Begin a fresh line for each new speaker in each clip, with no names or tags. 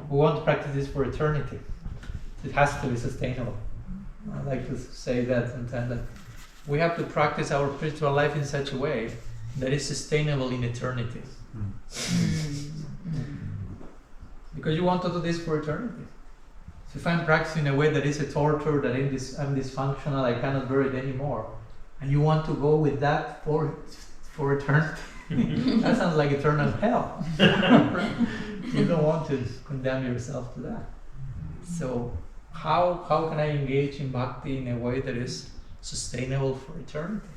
We want to practice this for eternity. It has to be sustainable. I like to say that sometimes, that we have to practice our spiritual life in such a way that is sustainable in eternity. Because you want to do this for eternity. So if I'm practicing in a way that is a torture, that I'm dysfunctional, I cannot bear it anymore, and you want to go with that for eternity, that sounds like eternal hell. You don't want to condemn yourself to that. So how can I engage in bhakti in a way that is sustainable for eternity?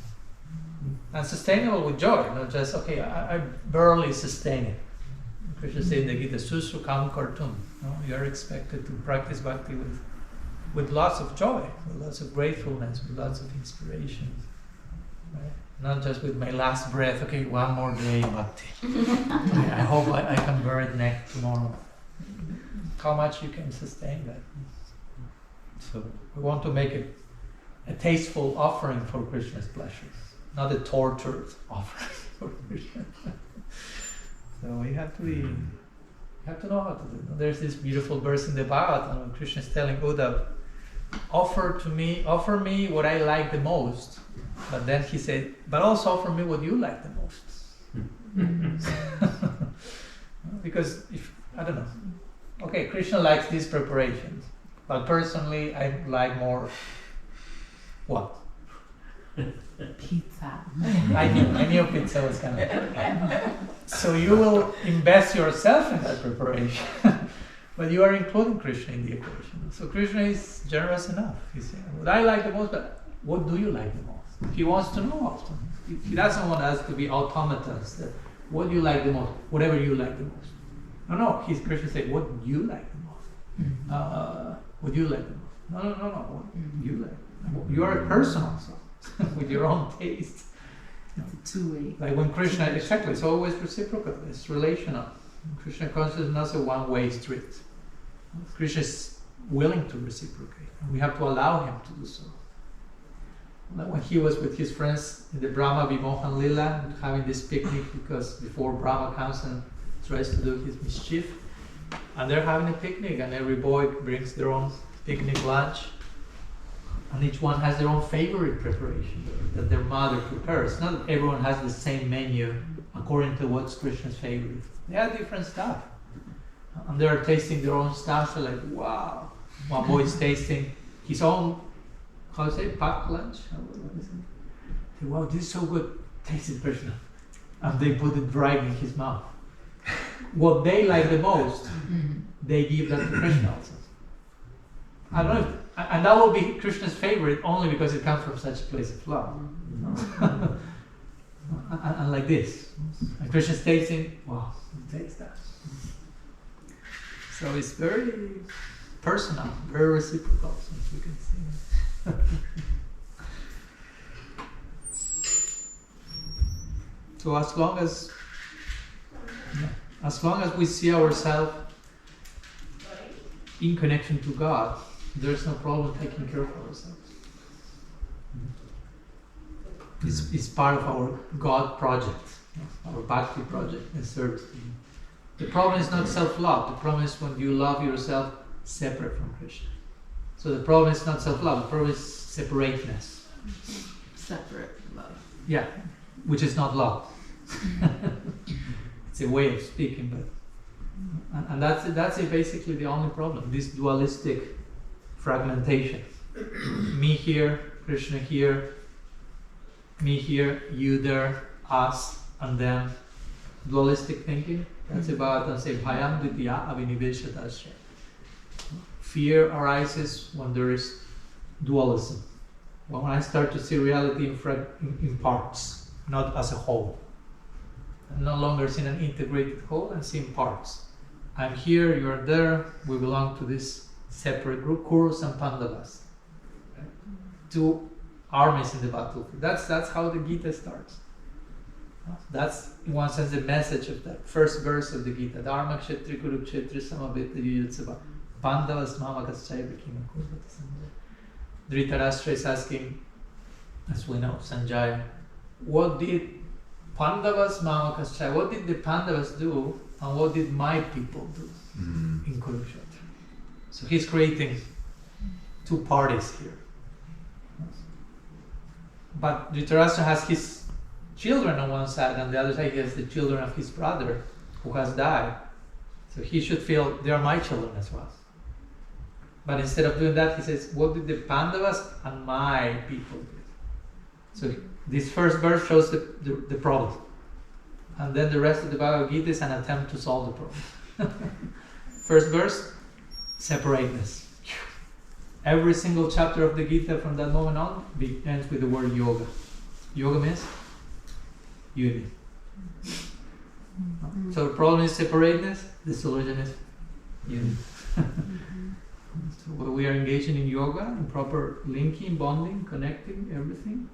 And sustainable with joy, not just, okay, I barely sustain it. Krishna said in the Gita, Susukam Kartum. No? You are expected to practice bhakti with lots of joy, with lots of gratefulness, with lots of inspiration. Right? Not just with my last breath, okay, one more day bhakti. I hope I can bear it tomorrow. How much you can sustain that. So we want to make it a tasteful offering for Krishna's pleasures, not a tortured offering for Krishna. So we have to know how to do it. There's this beautiful verse in the Bhagavatam when Krishna is telling Uddhava, offer me what I like the most. But then he said, but also offer me what you like the most. Because I don't know. Okay, Krishna likes these preparations, but personally I like more what?
Pizza.
I knew pizza was coming. So you will invest yourself in that preparation, but you are including Krishna in the equation. So Krishna is generous enough. He's saying, what I like the most, but what do you like the most? He wants to know often. He doesn't want us to be automatons. That what do you like the most? Whatever you like the most. No. Krishna saying, what do you like the most? What do you like the most? No. What do you like? You are a person also, with your own taste.
It's a two-way.
Like when Krishna, exactly, it's always reciprocal, it's relational. Krishna consciousness is not a one-way street. Krishna is willing to reciprocate, and we have to allow him to do so. Like when he was with his friends in the Brahma Vimohan Lila, having this picnic, because before Brahma comes and tries to do his mischief, and they're having a picnic, and every boy brings their own picnic lunch, and each one has their own favorite preparation that their mother prepares. Not that everyone has the same menu according to what's Krishna's favorite. They have different stuff. And they're tasting their own stuff. They're like, wow. One boy is tasting his own, how to say, packed lunch? What is it? Say, wow, this is so good. Taste it, Krishna. And they put it right in his mouth. What they like the most, they give that to Krishna also. I don't know if, and that will be Krishna's favorite only because it comes from such a place of love. And like this. And Krishna's tasting, wow, taste that. So it's very personal, very reciprocal, as we can see. So as long as we see ourselves in connection to God, there's no problem taking care of ourselves. It's part of our God project, our bhakti project and service. The problem is not self-love. The problem is when you love yourself separate from Krishna. So the problem is not self-love. The problem is separateness.
Separate love.
Yeah, which is not love. It's a way of speaking, but and that's basically the only problem. This dualistic fragmentation. Me here, Krishna here, me here, you there, us, and them. Dualistic thinking. That's about, let's say, bhayam ditya aviniveshatasya. Fear arises when there is dualism. When I start to see reality in parts, not as a whole. I'm no longer seeing an integrated whole, I'm seeing parts. I'm here, you're there, we belong to this separate group, Kurus and Pandavas. Right? Two armies in the battlefield. That's how the Gita starts. That's, in one sense, the message of that first verse of the Gita. Dharma kshetri kuru kshetri samaveta yuyatsava Pandavas mamakaschaiva kima kurvata Sanjaya. Dhritarashtra is asking, as we know, Sanjaya, what did Pandavas mamakaschaiva, what did the Pandavas do and what did my people do? in Kurukshetra. So he's creating two parties here. But Dhritarashtra has his children on one side, and the other side he has the children of his brother who has died. So he should feel they are my children as well. But instead of doing that, he says, what did the Pandavas and my people do? So this first verse shows the problem. And then the rest of the Bhagavad Gita is an attempt to solve the problem. First verse, separateness. Every single chapter of the Gita from that moment on ends with the word yoga. Yoga means unity. So the problem is separateness, the solution is unity. So when we are engaging in yoga, in proper linking, bonding, connecting, everything,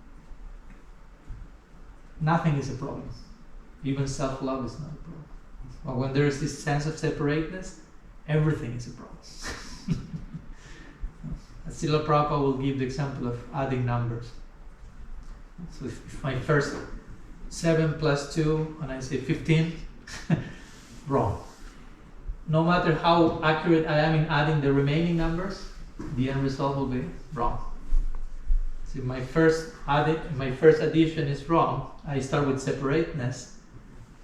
nothing is a problem. Even self-love is not a problem. But when there is this sense of separateness, everything is a problem. Srila Prabhupada will give the example of adding numbers. So if my first 7 plus 2, and I say 15, wrong. No matter how accurate I am in adding the remaining numbers, the end result will be wrong. So if my first addition is wrong, I start with separateness.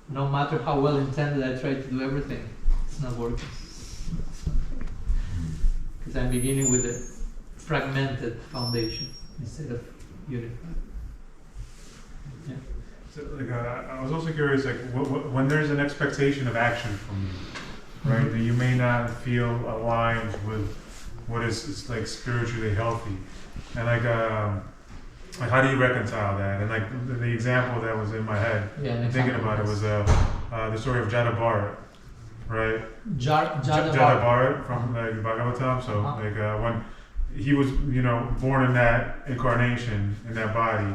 No matter how well intended I try to do everything, it's not working. Because I'm beginning with a fragmented foundation instead of unified. Yeah.
So, I was also curious, when there's an expectation of action from you, right, that you may not feel aligned with what is like spiritually healthy, and how do you reconcile that? And the example that was in my head, thinking about it, was the story of Jada Bharat, right? Jada Bharat from Bhagavatam. So when he was, born in that incarnation, in that body,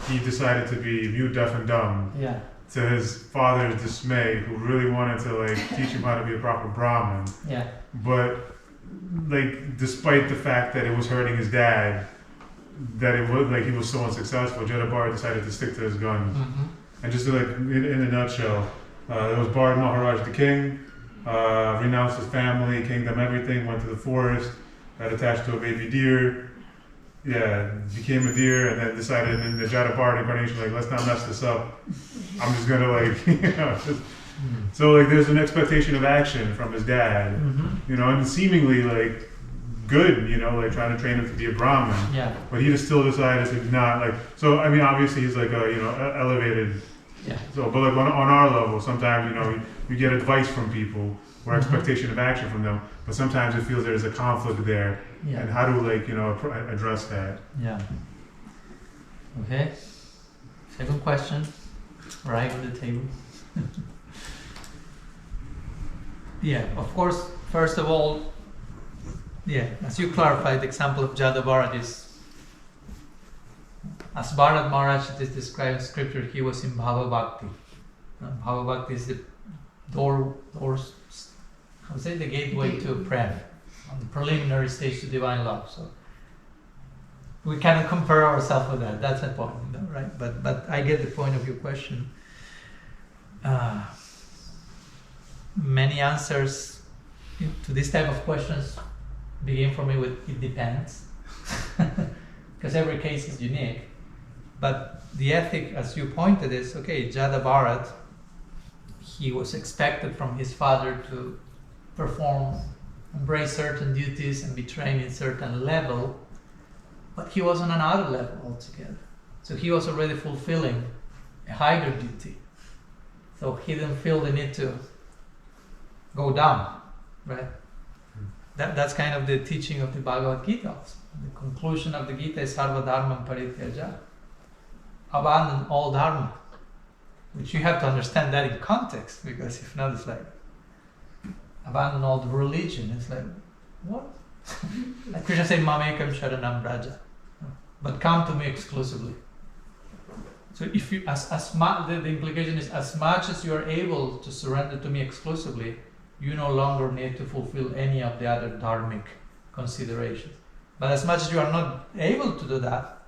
he decided to be mute, deaf, and dumb.
Yeah.
To his father's dismay, who really wanted to teach him how to be a proper Brahmin.
Yeah.
But despite the fact that it was hurting his dad, that it was he was so unsuccessful, Jada Bharat decided to stick to his guns. And just in a nutshell, there was Bharat Maharaj the king, renounced his family, kingdom, everything, went to the forest, got attached to a baby deer, became a deer, and then decided in the Jada Bharat incarnation, let's not mess this up. I'm just gonna So there's an expectation of action from his dad, and seemingly good, trying to train him to be a Brahmin.
Yeah.
But he just still decided to not So I mean, obviously he's elevated.
Yeah.
So, but on our level, sometimes you get advice from people or expectation of action from them, but sometimes it feels there's a conflict there.
Yeah.
And how to address that?
Yeah. Okay. Second question, right on the table. Yeah. Of course. First of all, as you clarified, the example of Jada Bharat is, as Bharat Maharaj is described in scripture, he was in Bhava Bhakti. Bhava Bhakti is the the gateway to Prem, on the preliminary stage to divine love. So we cannot compare ourselves with that. That's the point, right? But I get the point of your question. Many answers to this type of questions begin for me with "it depends," because every case is unique. But the ethic, as you pointed, is Jada Bharat, he was expected from his father to embrace certain duties and be trained in certain level, but he was on another level altogether. So he was already fulfilling a higher duty. So he didn't feel the need to go down, right? That's kind of the teaching of the Bhagavad Gita also. The conclusion of the Gita is Sarva Dharma Parityaja. Abandon all dharma. Which you have to understand that in context, because if not, it's abandon all the religion. It's what? Like Krishna said, Mamekam Sharanam Braja. But come to me exclusively. So if you, the implication is, as much as you are able to surrender to me exclusively, you no longer need to fulfill any of the other dharmic considerations. But as much as you are not able to do that,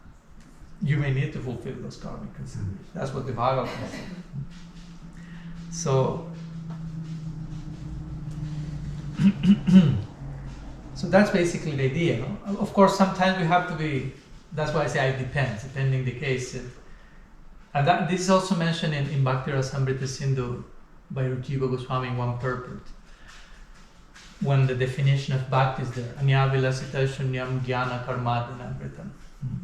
you may need to fulfill those karmic considerations. That's what the Bhagavad says. So, So that's basically the idea. No? Of course, sometimes we have to be. That's why I say it depends, depending the case. And this is also mentioned in Bhakti Rasamrita Sindhu by Rujiva Goswami in one purport. When the definition of bhakti is there, Anyavilasita Shunyam Jnana Karmadinamritam.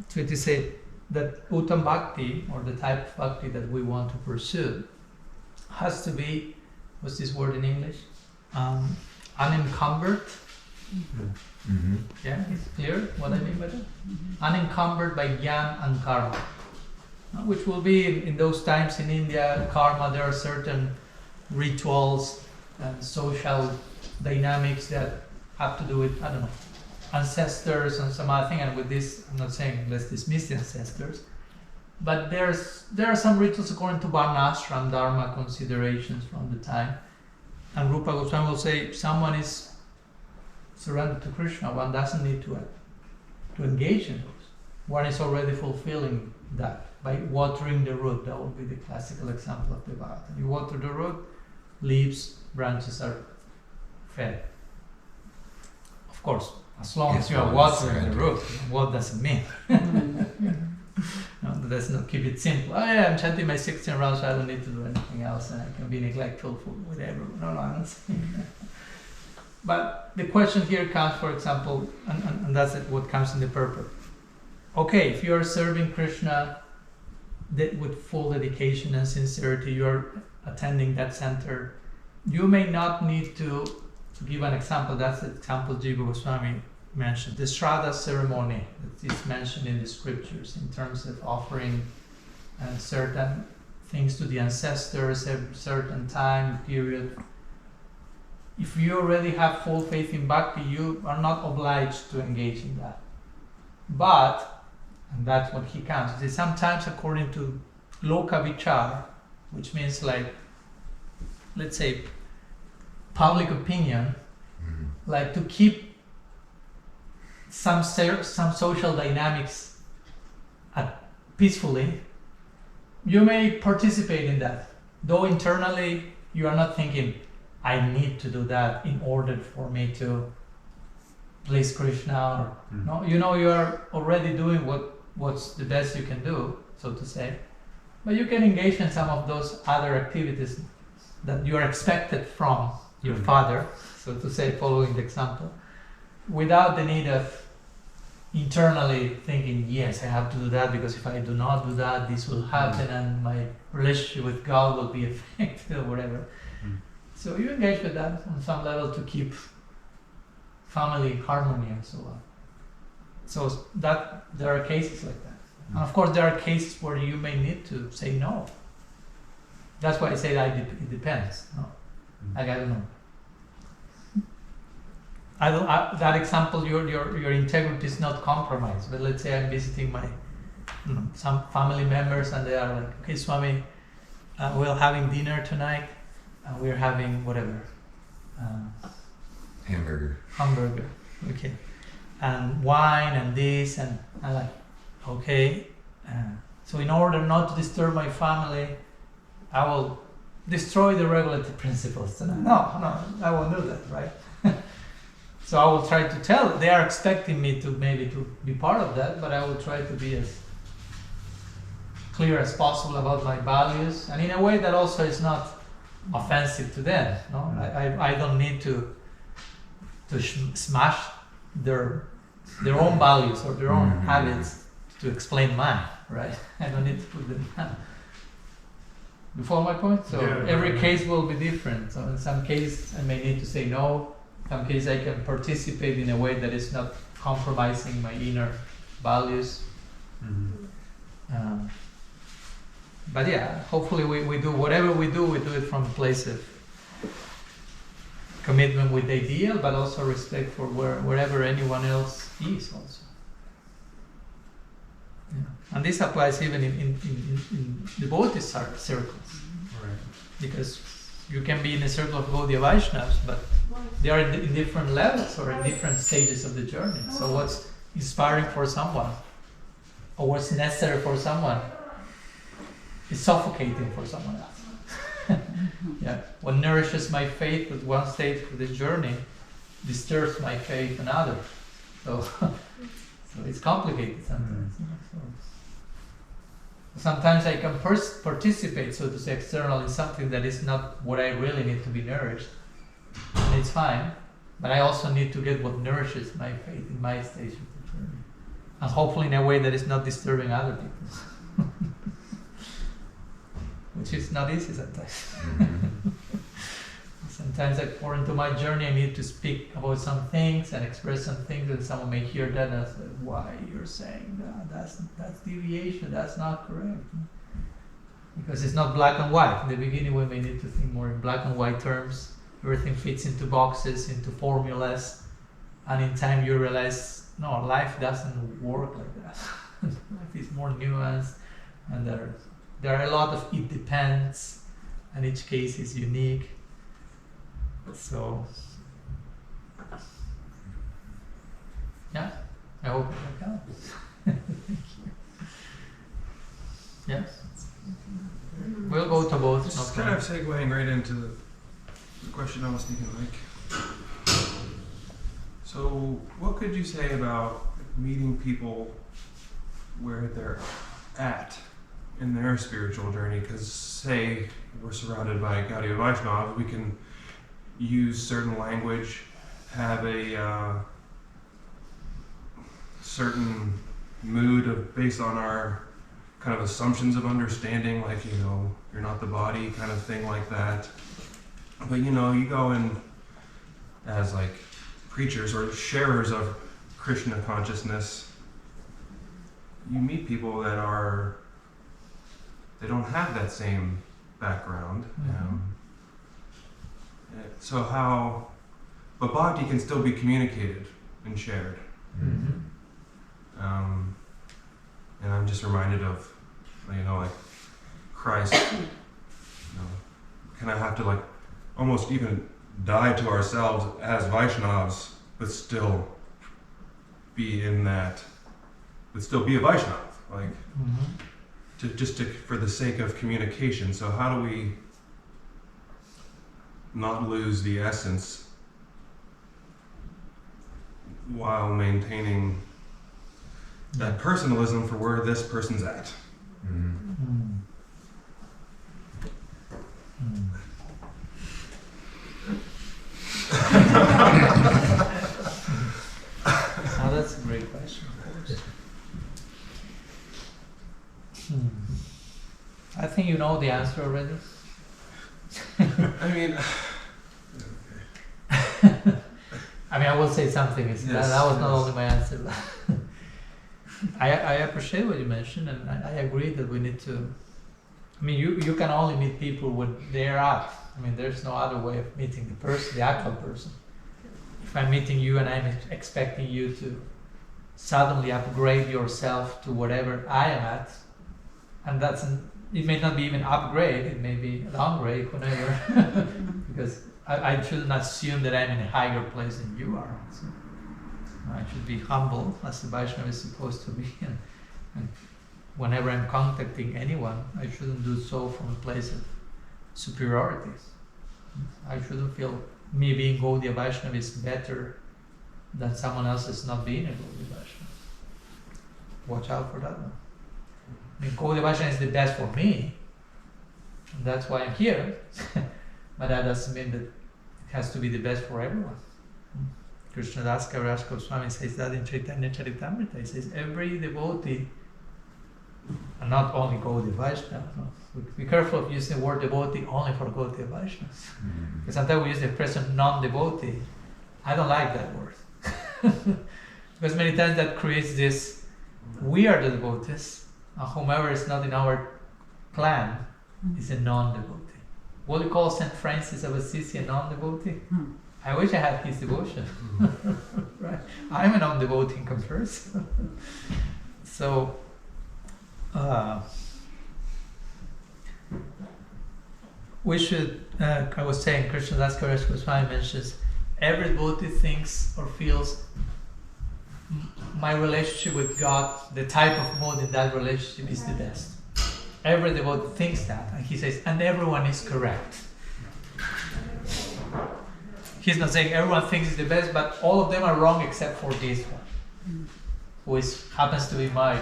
So it is said that Uttam Bhakti, or the type of bhakti that we want to pursue, has to be, what's this word in English? Unencumbered.
Mm-hmm.
Yeah, it's clear what I mean by that? Unencumbered by jnana and karma. Which will be in those times in India, karma, there are certain rituals and social dynamics that have to do with, I don't know, ancestors and some other thing. And with this, I'm not saying let's dismiss the ancestors, but there are some rituals according to Varnashram Dharma considerations from the time. And Rupa Goswami will say, if someone is surrendered to Krishna, one doesn't need to engage in those. One is already fulfilling that by watering the root. That would be the classical example of the Bhagavad. You water the root, leaves, branches are fed. Of course, as long as you are watering the root, what does it mean? No, let's not keep it simple. Oh yeah, I'm chanting my 16 rounds, so I don't need to do anything else, and I can be neglectful with everyone. No, I'm not saying that. But the question here comes, for example, and that's what comes in the purport. Okay, if you are serving Krishna with full dedication and sincerity, you are attending that center, you may not need to give an example. That's the example Jiva Goswami mentioned. The Shraddha ceremony that is mentioned in the scriptures in terms of offering certain things to the ancestors at a certain time, period. If you already have full faith in bhakti, you are not obliged to engage in that. But, and that's what he counts, is sometimes according to loka vichar, which means like, let's say, public opinion, like to keep some social dynamics peacefully, you may participate in that. Though internally you are not thinking, I need to do that in order for me to please Krishna. Or, no, you know you are already doing what's the best you can do, so to say. But you can engage in some of those other activities that you are expected from your father, so to say, following the example, without the need of internally thinking, yes, I have to do that because if I do not do that, this will happen and my relationship with God will be affected or whatever. So you engage with that on some level to keep family harmony and so on. So that there are cases like that. And of course there are cases where you may need to say no. That's why I say that it depends. No? Like, I don't know. That example, your integrity is not compromised. But let's say I'm visiting my some family members and they are like, okay, Swami, we're having dinner tonight. We're having whatever. Hamburger. Okay. And wine and this and I'm like, okay. So in order not to disturb my family, I will destroy the regulative principles tonight. No, I won't do that, right? So I will try to tell. They are expecting me to be part of that, but I will try to be as clear as possible about my values, and in a way that also is not offensive to them. No, I don't need to smash their own values or their own habits to explain mine. Right? I don't need to put them down. You follow my point? So every case will be different. So in some cases I may need to say no. In some cases I can participate in a way that is not compromising my inner values. But yeah, hopefully we do whatever we do it from a place of commitment with the ideal, but also respect for wherever anyone else is also. Yeah. And this applies even in the Bodhi circles.
Right.
Because you can be in a circle of Gaudiya Vaishnavas, but they are in different levels or in different stages of the journey. So what's inspiring for someone or what's necessary for someone is suffocating for someone else. Yeah. What nourishes my faith at one stage of the journey disturbs my faith in others. So, so it's complicated sometimes. Sometimes I can participate, so to say, externally in something that is not what I really need to be nourished, and it's fine. But I also need to get what nourishes my faith in my stage of the journey, and hopefully in a way that is not disturbing other people, which is not easy sometimes. Sometimes, like, for into my journey, I need to speak about some things and express some things, and someone may hear that and say, "Why you're saying that? That's deviation. That's not correct." Because it's not black and white. In the beginning, we may need to think more in black and white terms. Everything fits into boxes, into formulas, and in time you realize, no, life doesn't work like that. Life is more nuanced, and there are a lot of it depends, and each case is unique. So, yeah, I hope it helps. Thank you. Yes, we'll go to both.
Just kind of segueing right into the question I was thinking, like, so what could you say about meeting people where they're at in their spiritual journey? Because, say, we're surrounded by Gaudiya Vaishnavas, we can use certain language, have a certain mood based on our kind of assumptions of understanding, like, you're not the body kind of thing like that. But, you go in as like preachers or sharers of Krishna consciousness, you meet people that they don't have that same background. But bhakti can still be communicated and shared. And I'm just reminded of, like Christ, kind of have to like almost even die to ourselves as Vaishnavas, but still be in that, but still be a Vaishnav, like for the sake of communication. So how do we not lose the essence while maintaining that personalism for where this person's at?
Oh, that's a great question. I think you know the answer already. I will say something. That was not only my answer. I appreciate what you mentioned, and I agree that we need to. You can only meet people when they're at. There's no other way of meeting the person, the actual person. If I'm meeting you and I'm expecting you to suddenly upgrade yourself to whatever I am at, and it may not be even upgrade, it may be downgrade, whatever, because I shouldn't assume that I'm in a higher place than you are. So I should be humble, as the Vaishnava is supposed to be, and whenever I'm contacting anyone, I shouldn't do so from a place of superiority. I shouldn't feel me being Gaudiya Vaishnava is better than someone else is not being a Gaudiya Vaishnava. Watch out for that one. Gaudiya Vaishnava is the best for me, and that's why I'm here. But that doesn't mean that it has to be the best for everyone. Krishnadas Kaviraj Goswami says that in Chaitanya Charitamrita. He says every devotee, and not only Gaudiya Vaishnava. Be careful of using the word devotee only for Gaudiya Vaishnavas. Because sometimes we use the expression non-devotee. I don't like that word. Because many times that creates this, we are the devotees, and whomever is not in our clan is a non-devotee. What we call St. Francis of Assisi a non-devotee? I wish I had his devotion. Right? I'm a non-devotee in comparison. So, we should, I was saying, Krishnadas Kaviraj Goswami mentions, every devotee thinks or feels my relationship with God, the type of mode in that relationship is the best. Every devotee thinks that, and he says, and everyone is correct. he's not saying everyone thinks it's the best, but all of them are wrong except for this one, who happens to be my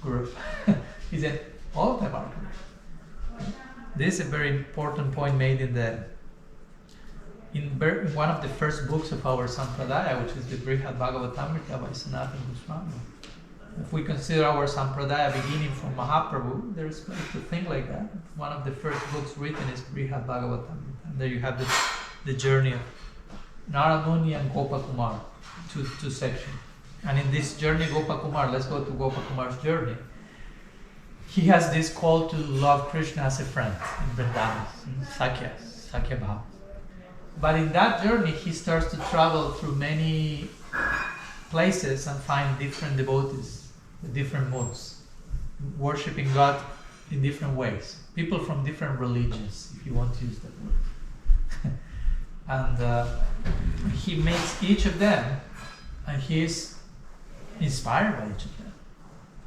group. He said all of them are correct. This is a very important point made in one of the first books of our Sampradaya, which is the Brihad Bhagavatamrita by Sanatana Goswami. If we consider our Sampradaya beginning from Mahaprabhu, there is place to think like that. One of the first books written is Brihad Bhagavatamrita. And there you have the journey of Narada Muni and Gopakumar, two sections. And in this journey, Gopakumar, let's go to Gopakumar's journey. He has this call to love Krishna as a friend in Vrindaban, in Sakya Bhava. But in that journey, he starts to travel through many places and find different devotees with different modes, worshipping God in different ways. People from different religions, if you want to use that word. And he meets each of them, and he is inspired by each of them.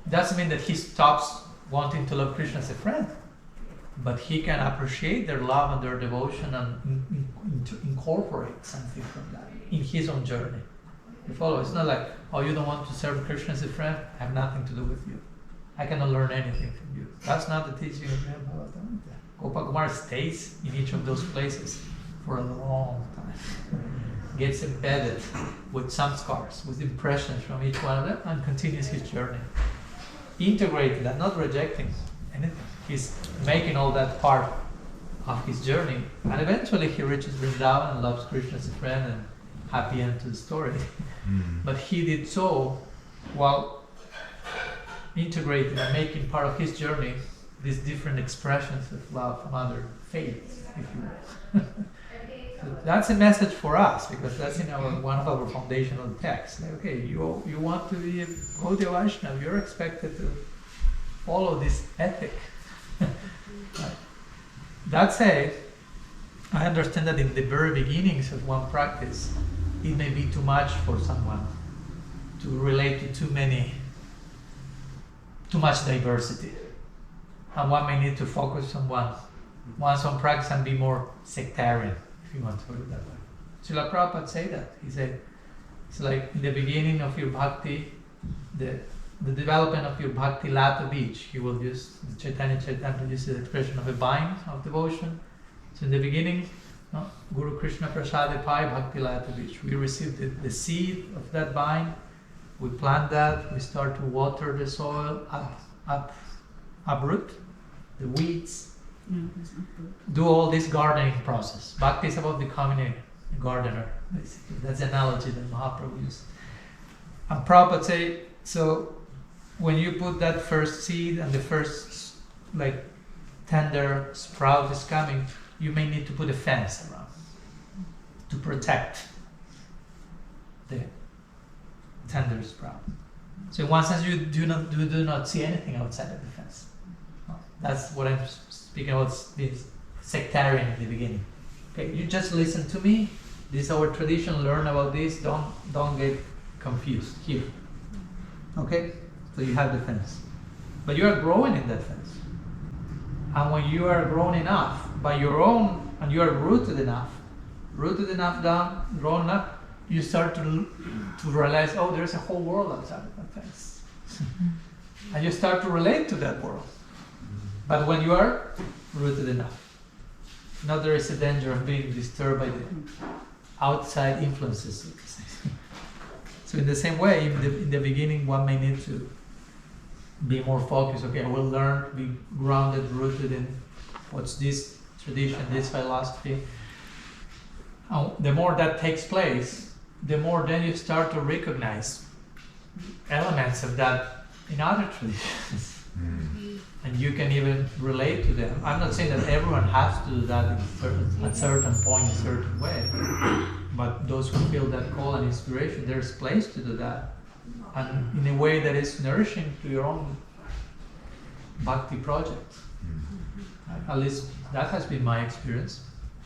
Doesn't mean that he stops wanting to love Krishna as a friend, but he can appreciate their love and their devotion and incorporate something from that in his own journey. You follow? It's not like, oh, you don't want to serve Krishna as a friend? I have nothing to do with you. I cannot learn anything from you. That's not the teaching of Bhagavatamrita. Gopakumar stays in each of those places for a long time. Gets embedded with samskars, with impressions from each one of them, and continues his journey. Integrating that, not rejecting anything. He's making all that part of his journey, and eventually he reaches Vrindavan and loves Krishna as a friend, and happy end to the story. But he did so while integrating and making part of his journey these different expressions of love from other faiths, if you will. So that's a message for us, because that's in one of our foundational texts. Like, okay, you want to be a Gaudiya Vaishnava, you're expected to follow this ethic. Right. That said, I understand that in the very beginnings of one practice, it may be too much for someone to relate to too much diversity. And one may need to focus on one's own practice and be more sectarian, if you want to put it that way. Srila Prabhupada said that. He said, it's like in the beginning of your bhakti, the development of your bhakti lata beach. He will use, Chaitanya uses the expression of a vine of devotion. So in the beginning, Guru Krishna Prasade Pai Bhakti Lata beach. We receive the seed of that vine, we plant that, we start to water the soil, uproot the weeds, do all this gardening process. Bhakti is about becoming a gardener, basically. That's the analogy that Mahaprabhu used. And Prabhupada say, so when you put that first seed and the first tender sprout is coming, you may need to put a fence around to protect the tender sprout. So in one sense, you do not see anything outside of the fence. That's what I'm speaking about, being sectarian in the beginning. Okay, you just listen to me. This is our tradition. Learn about this. Don't get confused here. Okay, so you have the fence, but you are growing in that fence. And when you are grown enough by your own, and you are rooted enough down, grown enough, you start to realize, oh, there's a whole world outside of that fence. And you start to relate to that world. But when you are rooted enough, now there is a danger of being disturbed by the outside influences, so to say. So in the same way, in the beginning, one may need to be more focused. Okay, I will learn, be grounded, rooted in what's this tradition, this philosophy. And the more that takes place, the more then you start to recognize elements of that in other traditions. And you can even relate to them. I'm not saying that everyone has to do that at certain point, in a certain way. But those who feel that call and inspiration, there's place to do that. And in a way that is nourishing to your own bhakti project. At least that has been my experience.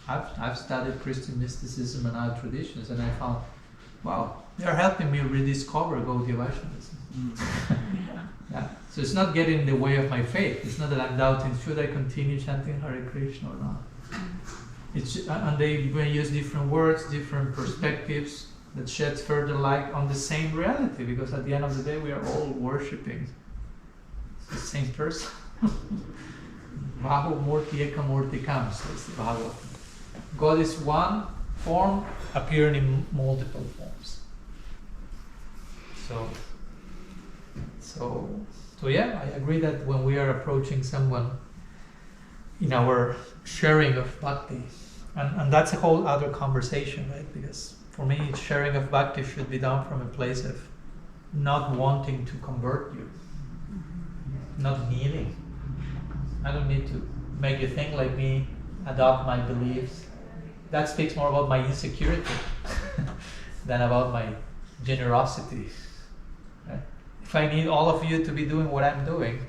I've studied Christian mysticism and other traditions, and I found, wow, they're helping me rediscover Gaudiya Vaishnavism. Yeah. So it's not getting in the way of my faith. It's not that I'm doubting, should I continue chanting Hare Krishna or not? And they may use different words, different perspectives that sheds further light on the same reality, because at the end of the day we are all worshipping the same person. Bahu Murti Eka Murti Kam, says the Bhagavad. God is one form appearing in multiple forms. So yeah, I agree that when we are approaching someone in our sharing of bhakti, and that's a whole other conversation, right? Because for me, sharing of bhakti should be done from a place of not wanting to convert you, not needing. I don't need to make you think like me, adopt my beliefs. That speaks more about my insecurity than about my generosity. Right? If I need all of you to be doing what I'm doing,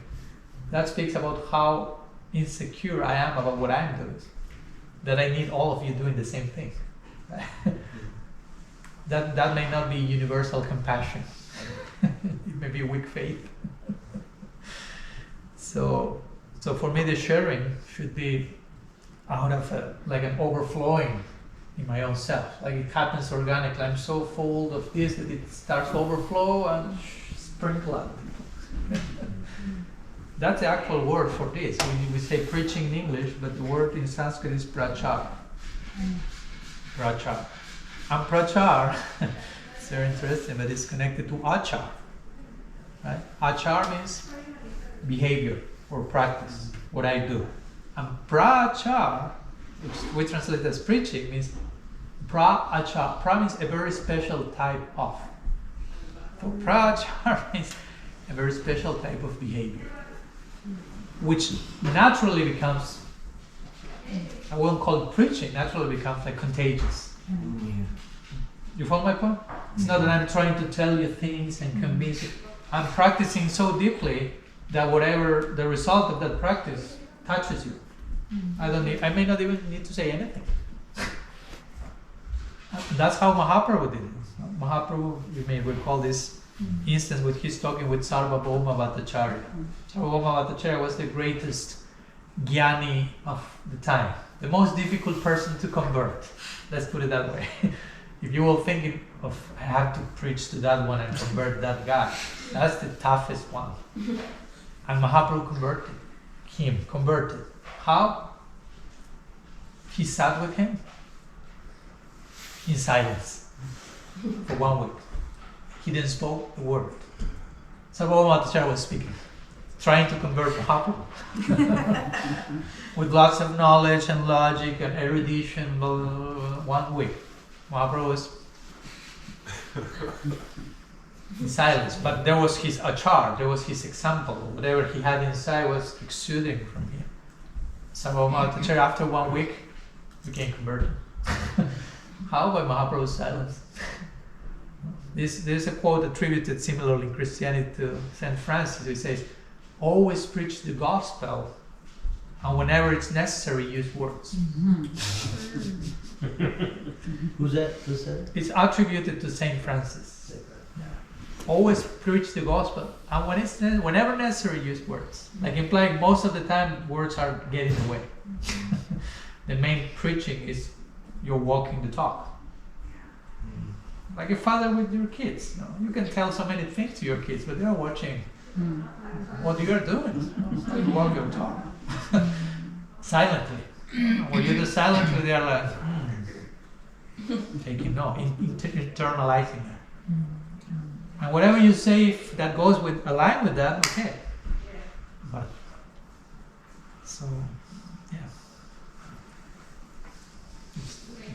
that speaks about how insecure I am about what I'm doing. That I need all of you doing the same thing. Right? That may not be universal compassion. It may be weak faith. So for me, the sharing should be out of like an overflowing in my own self. Like it happens organically. I'm so full of this that it starts to overflow and sprinkle out people. That's the actual word for this. We say preaching in English, but the word in Sanskrit is prachar. Prachar. And prachar, it's very interesting, but it's connected to achar. Right? Achar means behavior or practice, what I do. And prachar, which we translate as preaching, means pra-achar. Pra means a very special type of. So prachar means a very special type of behavior, which naturally becomes, I won't call it preaching, naturally becomes like contagious. You follow my point? It's not that I'm trying to tell you things and convince you. I'm practicing so deeply that whatever the result of that practice touches you. I may not even need to say anything. That's how Mahaprabhu did it. Mahaprabhu, you may recall this instance with he's talking with Sarvabhauma Bhattacharya. Sarvabhauma Bhattacharya was the greatest jnani of the time, the most difficult person to convert. Let's put it that way. If you will think of, I have to preach to that one and convert that guy, that's the toughest one. And Mahaprabhu converted. How? He sat with him in silence for 1 week. He didn't spoke a word. Sarvabhauma Bhattacharya was speaking, trying to convert Mahaprabhu with lots of knowledge and logic and erudition. 1 week, Mahaprabhu was in silence, but there was his achar, there was his example. Whatever he had inside was exuding from him. Sarvabhauma Bhattacharya, after 1 week, became converted. How? By Mahaprabhu's silence. There's a quote attributed similarly in Christianity to St. Francis. He says, always preach the gospel, and whenever it's necessary, use words.
Who's that?
It's attributed to St. Francis. Yeah. Always preach the gospel, and whenever necessary, use words. Like implying most of the time, words are getting away. The main preaching is you're walking the talk. Like a father with your kids. You can tell so many things to your kids, but they're watching what you are doing. How you walk your talk. Silently. When you do silently, they are like, taking note, internalizing it. And whatever you say, if that goes align with that, okay. But so, yeah.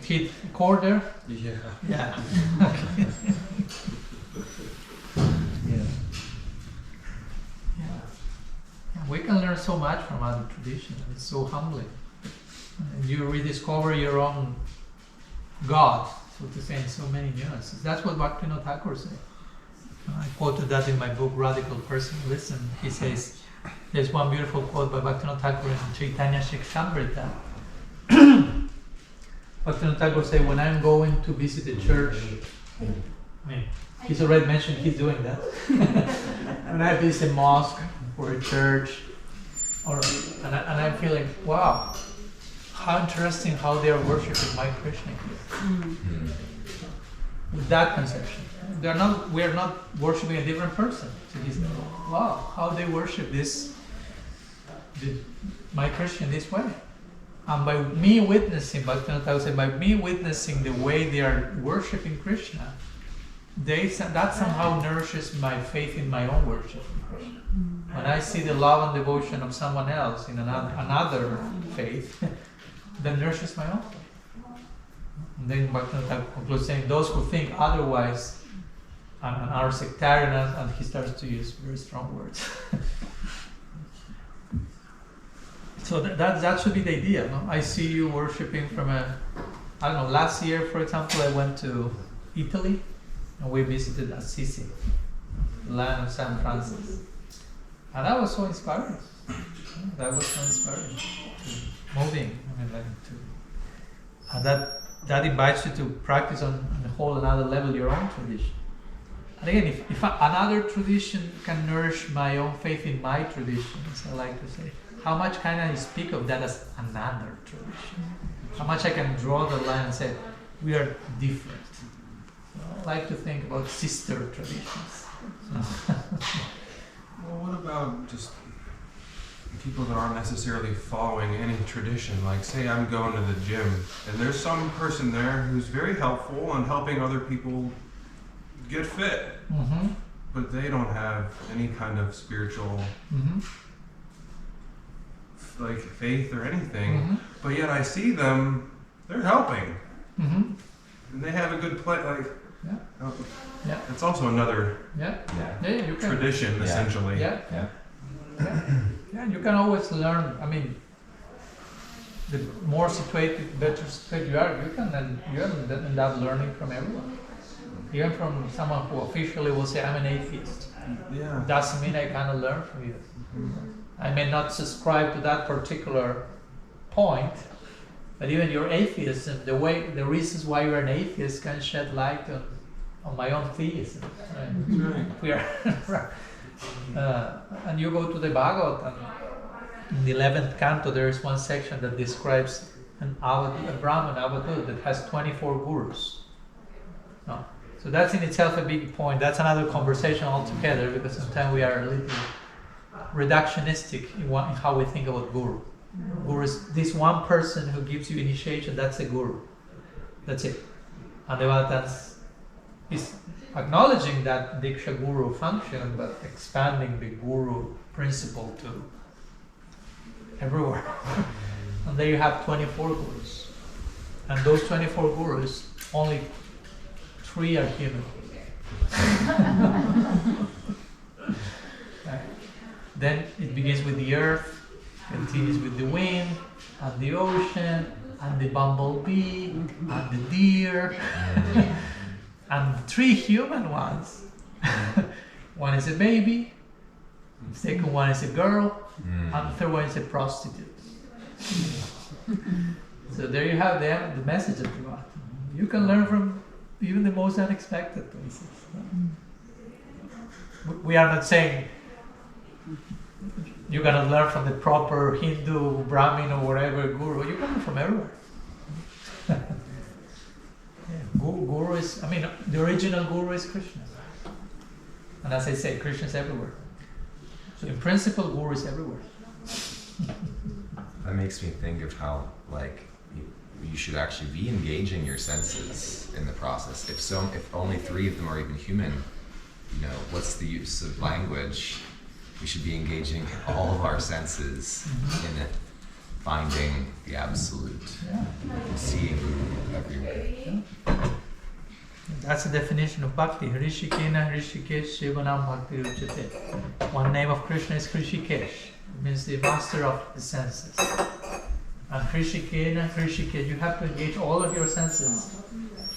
Hit chord there?
Yeah.
Yeah. Yeah. We can learn so much from other traditions. It's so humbling. And you rediscover your own God, so to say, in so many nuances. That's what Bhaktivinoda Thakur said. I quoted that in my book, Radical Personalism. He says, there's one beautiful quote by Bhaktivinoda Thakur in Chaitanya Shikshamrita. Bhaktivinoda Thakur said, when I'm going to visit a church, he's already mentioned he's doing that. When I visit a mosque or a church, and I'm feeling, wow, how interesting how they are worshiping my Krishna here.
Mm.
With that conception. We are not worshiping a different person. So he's like, wow, how they worship my Krishna in this way. And by me witnessing, by me witnessing the way they are worshiping Krishna, that somehow nourishes my faith in my own worship of Krishna. When I see the love and devotion of someone else in another faith, that nourishes my own faith. And then Bhaktivinoda concludes saying, those who think otherwise and are sectarian, and he starts to use very strong words. So that should be the idea. No? I see you worshipping from last year, for example, I went to Italy and we visited Assisi, the land of San Francis. And that was so inspiring. That was so inspiring. Moving. And that invites you to practice on a whole another level your own tradition. And again, if another tradition can nourish my own faith in my tradition, as I like to say, how much can I speak of that as another tradition? How much I can draw the line and say, we are different. I like to think about sister traditions.
Well, what about just people that aren't necessarily following any tradition? Like, say I'm going to the gym, and there's some person there who's very helpful on helping other people get fit,
Mm-hmm.
but they don't have any kind of spiritual like faith or anything.
Mm-hmm.
But yet I see them, they're helping,
Mm-hmm.
and they have a good play. Like,
Yeah. Yeah.
it's also another
Yeah.
Yeah.
Yeah, you can.
tradition,
Yeah.
essentially.
Yeah.
Yeah.
Yeah, you can always learn. I mean, the more situated, better situated you are, you can end up learning from everyone. Even from someone who officially will say, I'm an atheist.
Yeah.
Doesn't mean I cannot learn from you. I may not subscribe to that particular point, but even your atheism, the reasons why you're an atheist can shed light on my own theism. Right?
That's right.
We are and you go to the Bhagavatam, in the 11th canto there is one section that describes a Brahman avatar that has 24 gurus. No. So that's in itself a big point. That's another conversation altogether, because sometimes we are a little reductionistic in how we think about guru. Guru is this one person who gives you initiation, that's a guru. That's it. And the is acknowledging that Diksha Guru function, but expanding the Guru principle to everywhere. And there you have 24 Gurus. And those 24 Gurus, only 3 are human. Right. Then it begins with the earth, continues with the wind, and the ocean, and the bumblebee, and the deer. And 3 human ones. One is a baby, the second one is a girl, and the third one is a prostitute. So there you have the message of God. You can learn from even the most unexpected places. We are not saying you're going to learn from the proper Hindu, Brahmin, or whatever guru. You can learn from everywhere. Guru is, the original guru is Krishna. And as I say, Krishna is everywhere. So in principle, guru is everywhere.
That makes me think of how, you should actually be engaging your senses in the process. If only 3 of them are even human, what's the use of language? We should be engaging all of our senses in it, finding the absolute, seeing everywhere.
Yeah. That's the definition of bhakti. Hrishikena Hrishikesh Shivanam Bhakti Ruchate. One name of Krishna is Hrishikesh. It means the master of the senses. And Hrishikena Hrishikesh, you have to engage all of your senses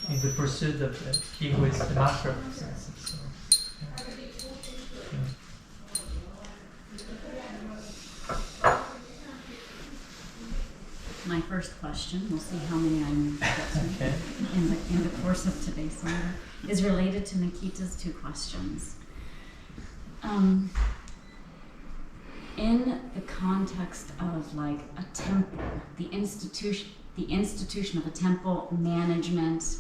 in the pursuit of he who is the master of the senses. So,
My first question, we'll see how many I need to get to
Okay.
in the course of today's Sanga, is related to Nikita's 2 questions. in the context of like a temple, the institution of a temple, management,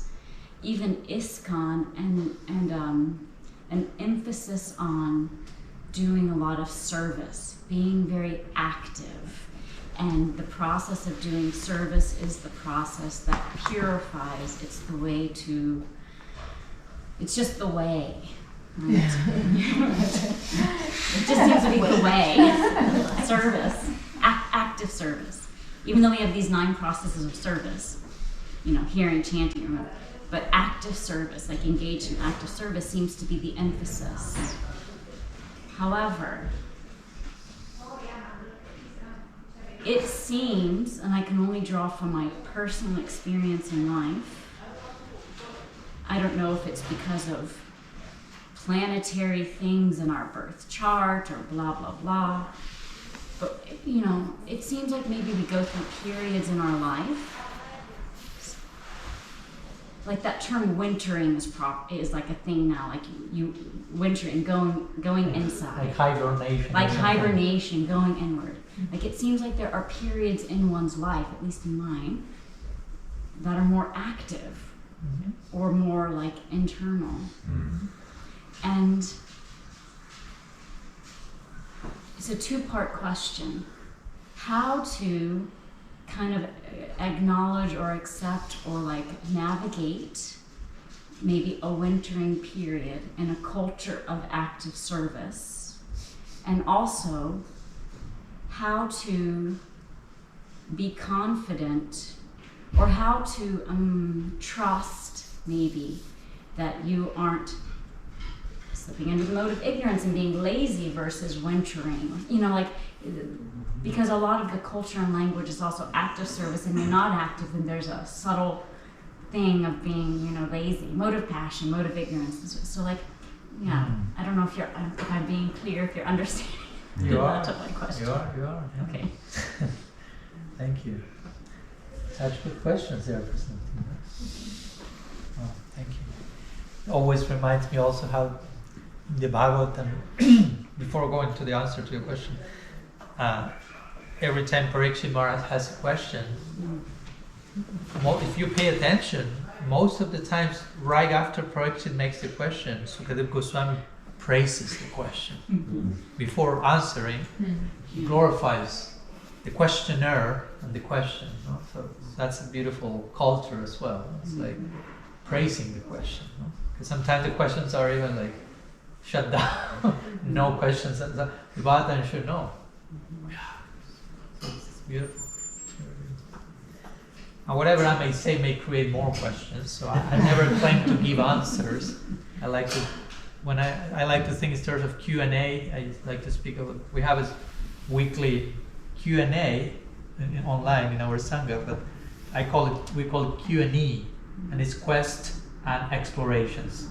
even ISKCON, and an emphasis on doing a lot of service, being very active. And the process of doing service is the process that purifies. It's the way to, it's just the way. Right? It just seems to be the way. Service, active service. Even though we have these 9 processes of service, hearing, chanting, remember, but active service, like engaged in active service, seems to be the emphasis. However, it seems, and I can only draw from my personal experience in life, I don't know if it's because of planetary things in our birth chart or blah, blah, blah, but, it seems like maybe we go through periods in our life. Like that term wintering is like a thing now, like you wintering, going inside.
Like hibernation.
Like hibernation, going inward. Like it seems like there are periods in one's life, at least in mine, that are more active or more like internal. And it's a 2-part question. How to kind of acknowledge or accept or like navigate maybe a wintering period in a culture of active service, and also how to be confident or how to trust maybe that you aren't slipping into the mode of ignorance and being lazy versus wintering, because a lot of the culture and language is also active service, and you're not active, then there's a subtle thing of being, lazy, mode of passion, mode of ignorance. So I don't know if I'm being clear, if you're understanding.
You are.
That's my question.
You are. Yeah.
Okay.
Thank you. Such good questions there, President. Oh, thank you. It always reminds me also how the Bhagavatam, before going to the answer to your question, every time Parikshit Maharaj has a question, if you pay attention, most of the times right after Parikshit makes the question, Sukadeva Goswami praises the question. Before answering, he glorifies the questioner and the question. So that's a beautiful culture as well. It's like praising the question. Because sometimes the questions are even like shut down, no questions. The Bhagavatam should know. So it's beautiful. And whatever I may say may create more questions. So I never claim to give answers. I like to think in terms of Q&A. I like to speak of. We have a weekly Q&A online in our Sanga, but we call it Q&E, and it's quest and explorations.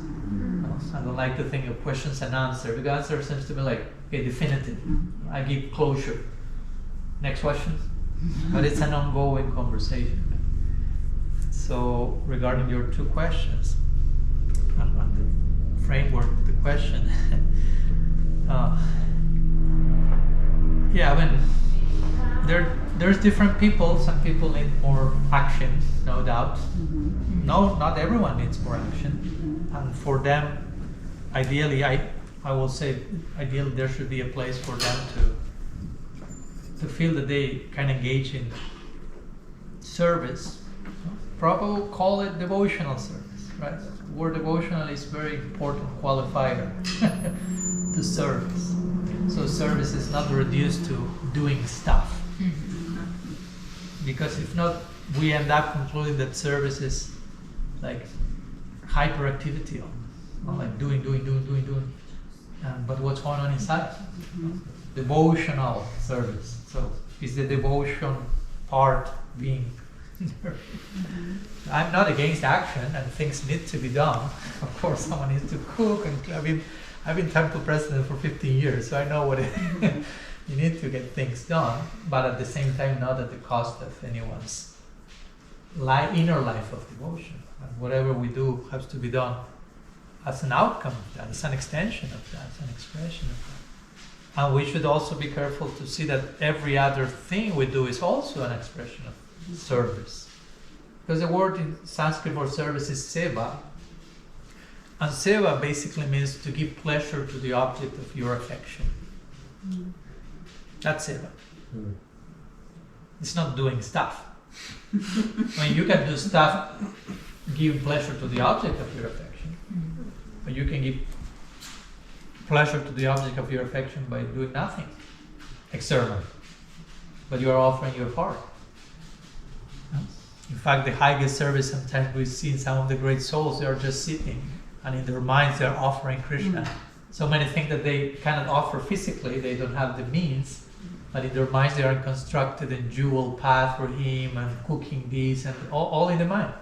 So I don't like to think of questions and answers, because answer seems to be like, okay, definitive. I give closure. Next question. But it's an ongoing conversation. So regarding your 2 questions, on the framework of the question, there's different people. Some people need more action, no doubt. No, not everyone needs more action. And for them, ideally, I will say, ideally there should be a place for them to feel that they can engage in service. Probably call it devotional service, right? The word devotional is very important qualifier to service. So service is not reduced to doing stuff. Because if not, we end up concluding that service is like hyperactivity, like doing. But what's going on inside? Devotional service. So is the devotion part being I'm not against action, and things need to be done. Of course, someone needs to cook, and I've been temple president for 15 years, so I know what you need to get things done, but at the same time, not at the cost of anyone's inner life of devotion. And whatever we do has to be done as an outcome of that, as an extension of that, as an expression of that. And we should also be careful to see that every other thing we do is also an expression of service. Because the word in Sanskrit for service is seva. And seva basically means to give pleasure to the object of your affection. That's seva. It's not doing stuff. I mean, you can do stuff, give pleasure to the object of your affection. But you can give pleasure to the object of your affection by doing nothing external. But you are offering your heart. In fact, the highest service sometimes we see in some of the great souls, they are just sitting, and in their minds they are offering Krishna. So many things that they cannot offer physically, they don't have the means, but in their minds they are constructed a jewel path for him and cooking this and all in the mind.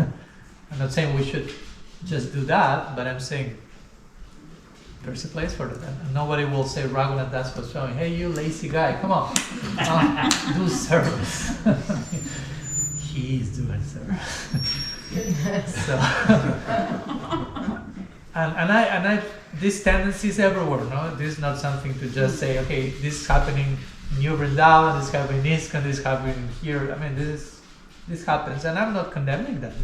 I'm not saying we should just do that, but I'm saying there's a place for that. And nobody will say Raghunath Das Goswami, hey you lazy guy, come on, do service. He's doing service. So, and I this tendency is everywhere. No, this is not something to just say, okay, this is happening in New Vrindaban, this is happening in ISKCON, this is happening here. I mean, this happens, and I'm not condemning that.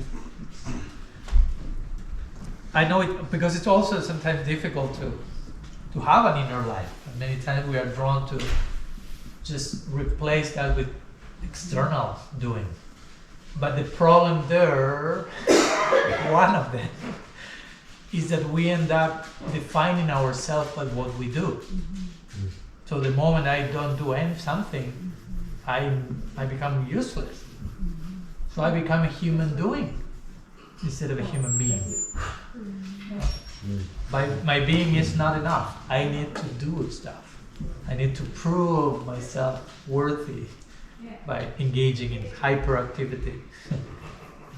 I know it because it's also sometimes difficult to have an inner life. And many times we are drawn to just replace that with external doing. But the problem there, one of them, is that we end up defining ourselves by what we do. So the moment I don't do something, I become useless. So I become a human doing instead of a human being. My being is not enough. I need to do stuff. I need to prove myself worthy by engaging in hyperactivity.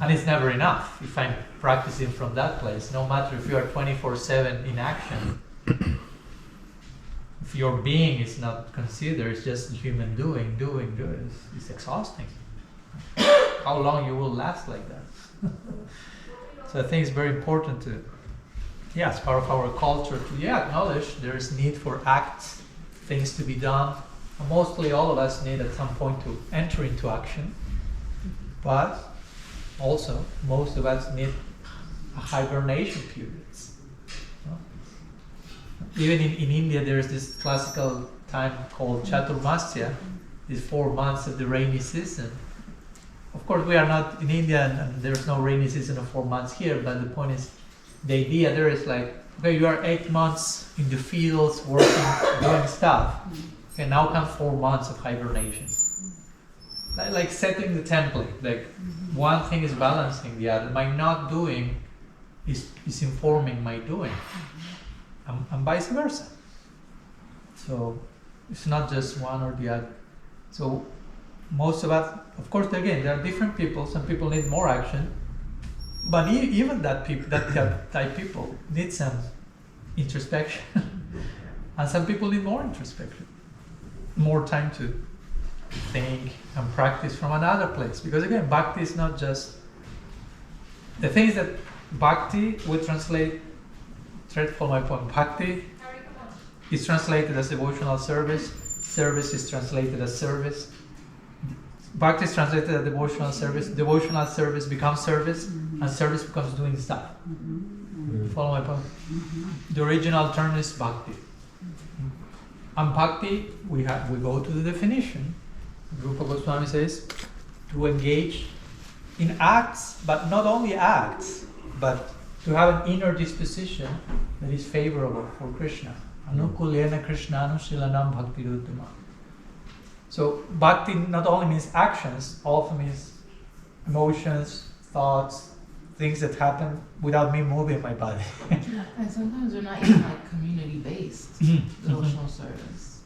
And it's never enough if I'm practicing from that place. No matter if you are 24/7 in action, if your being is not considered, it's just human doing, it's exhausting. How long you will last like that? So I think it's very important to, as part of our culture, to acknowledge there is need for acts, things to be done. And mostly all of us need at some point to enter into action. But also, most of us need a hibernation periods. Even in India, there is this classical time called Chaturmasya, these 4 months of the rainy season. Of course, we are not in India, and there's no rainy season of 4 months here, but the point is, the idea there is like, okay, you are 8 months in the fields, working, doing stuff, and now come 4 months of hibernation. Like setting the template, like one thing is balancing the other. My not doing is informing my doing, and vice versa. So it's not just one or the other. So most of us, of course, again, there are different people. Some people need more action, but even that type people need some introspection, and some people need more introspection, more time to think and practice from another place. Because again, bhakti is not just the thing is that bhakti would translate. Try to follow my point. Bhakti is translated as devotional service. Service is translated as service. Bhakti is translated as devotional service. Devotional service becomes service, and service becomes doing stuff. Follow my point? The original term is bhakti. And bhakti, we go to the definition. Rupa Goswami says to engage in acts, but not only acts, but to have an inner disposition that is favorable for Krishna. Anukulena Krishnanushilanam bhakti ruttama. So bhakti not only means actions, also means emotions, thoughts, things that happen without me moving my body.
And sometimes they're not even like community-based devotional service.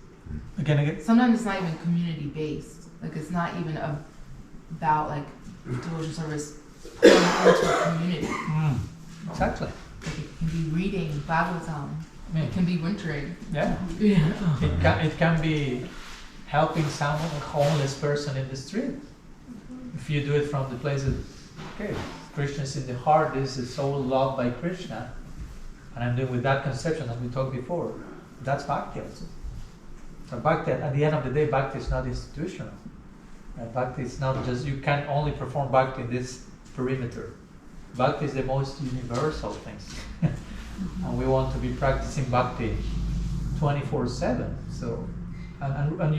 Again.
Sometimes it's not even community-based. Like it's not even about like devotional service pouring into a community.
Exactly.
Like it can be reading Bhagavatam. It can be wintering.
Yeah. It can be helping someone, a homeless person in the street. If you do it from the place of, okay, Krishna is in the heart, this is so loved by Krishna, and I'm doing with that conception that we talked before, that's bhakti also. So bhakti, at the end of the day, bhakti is not institutional. Bhakti is not just, you can only perform bhakti in this perimeter. Bhakti is the most universal thing. And we want to be practicing bhakti 24/7. So, and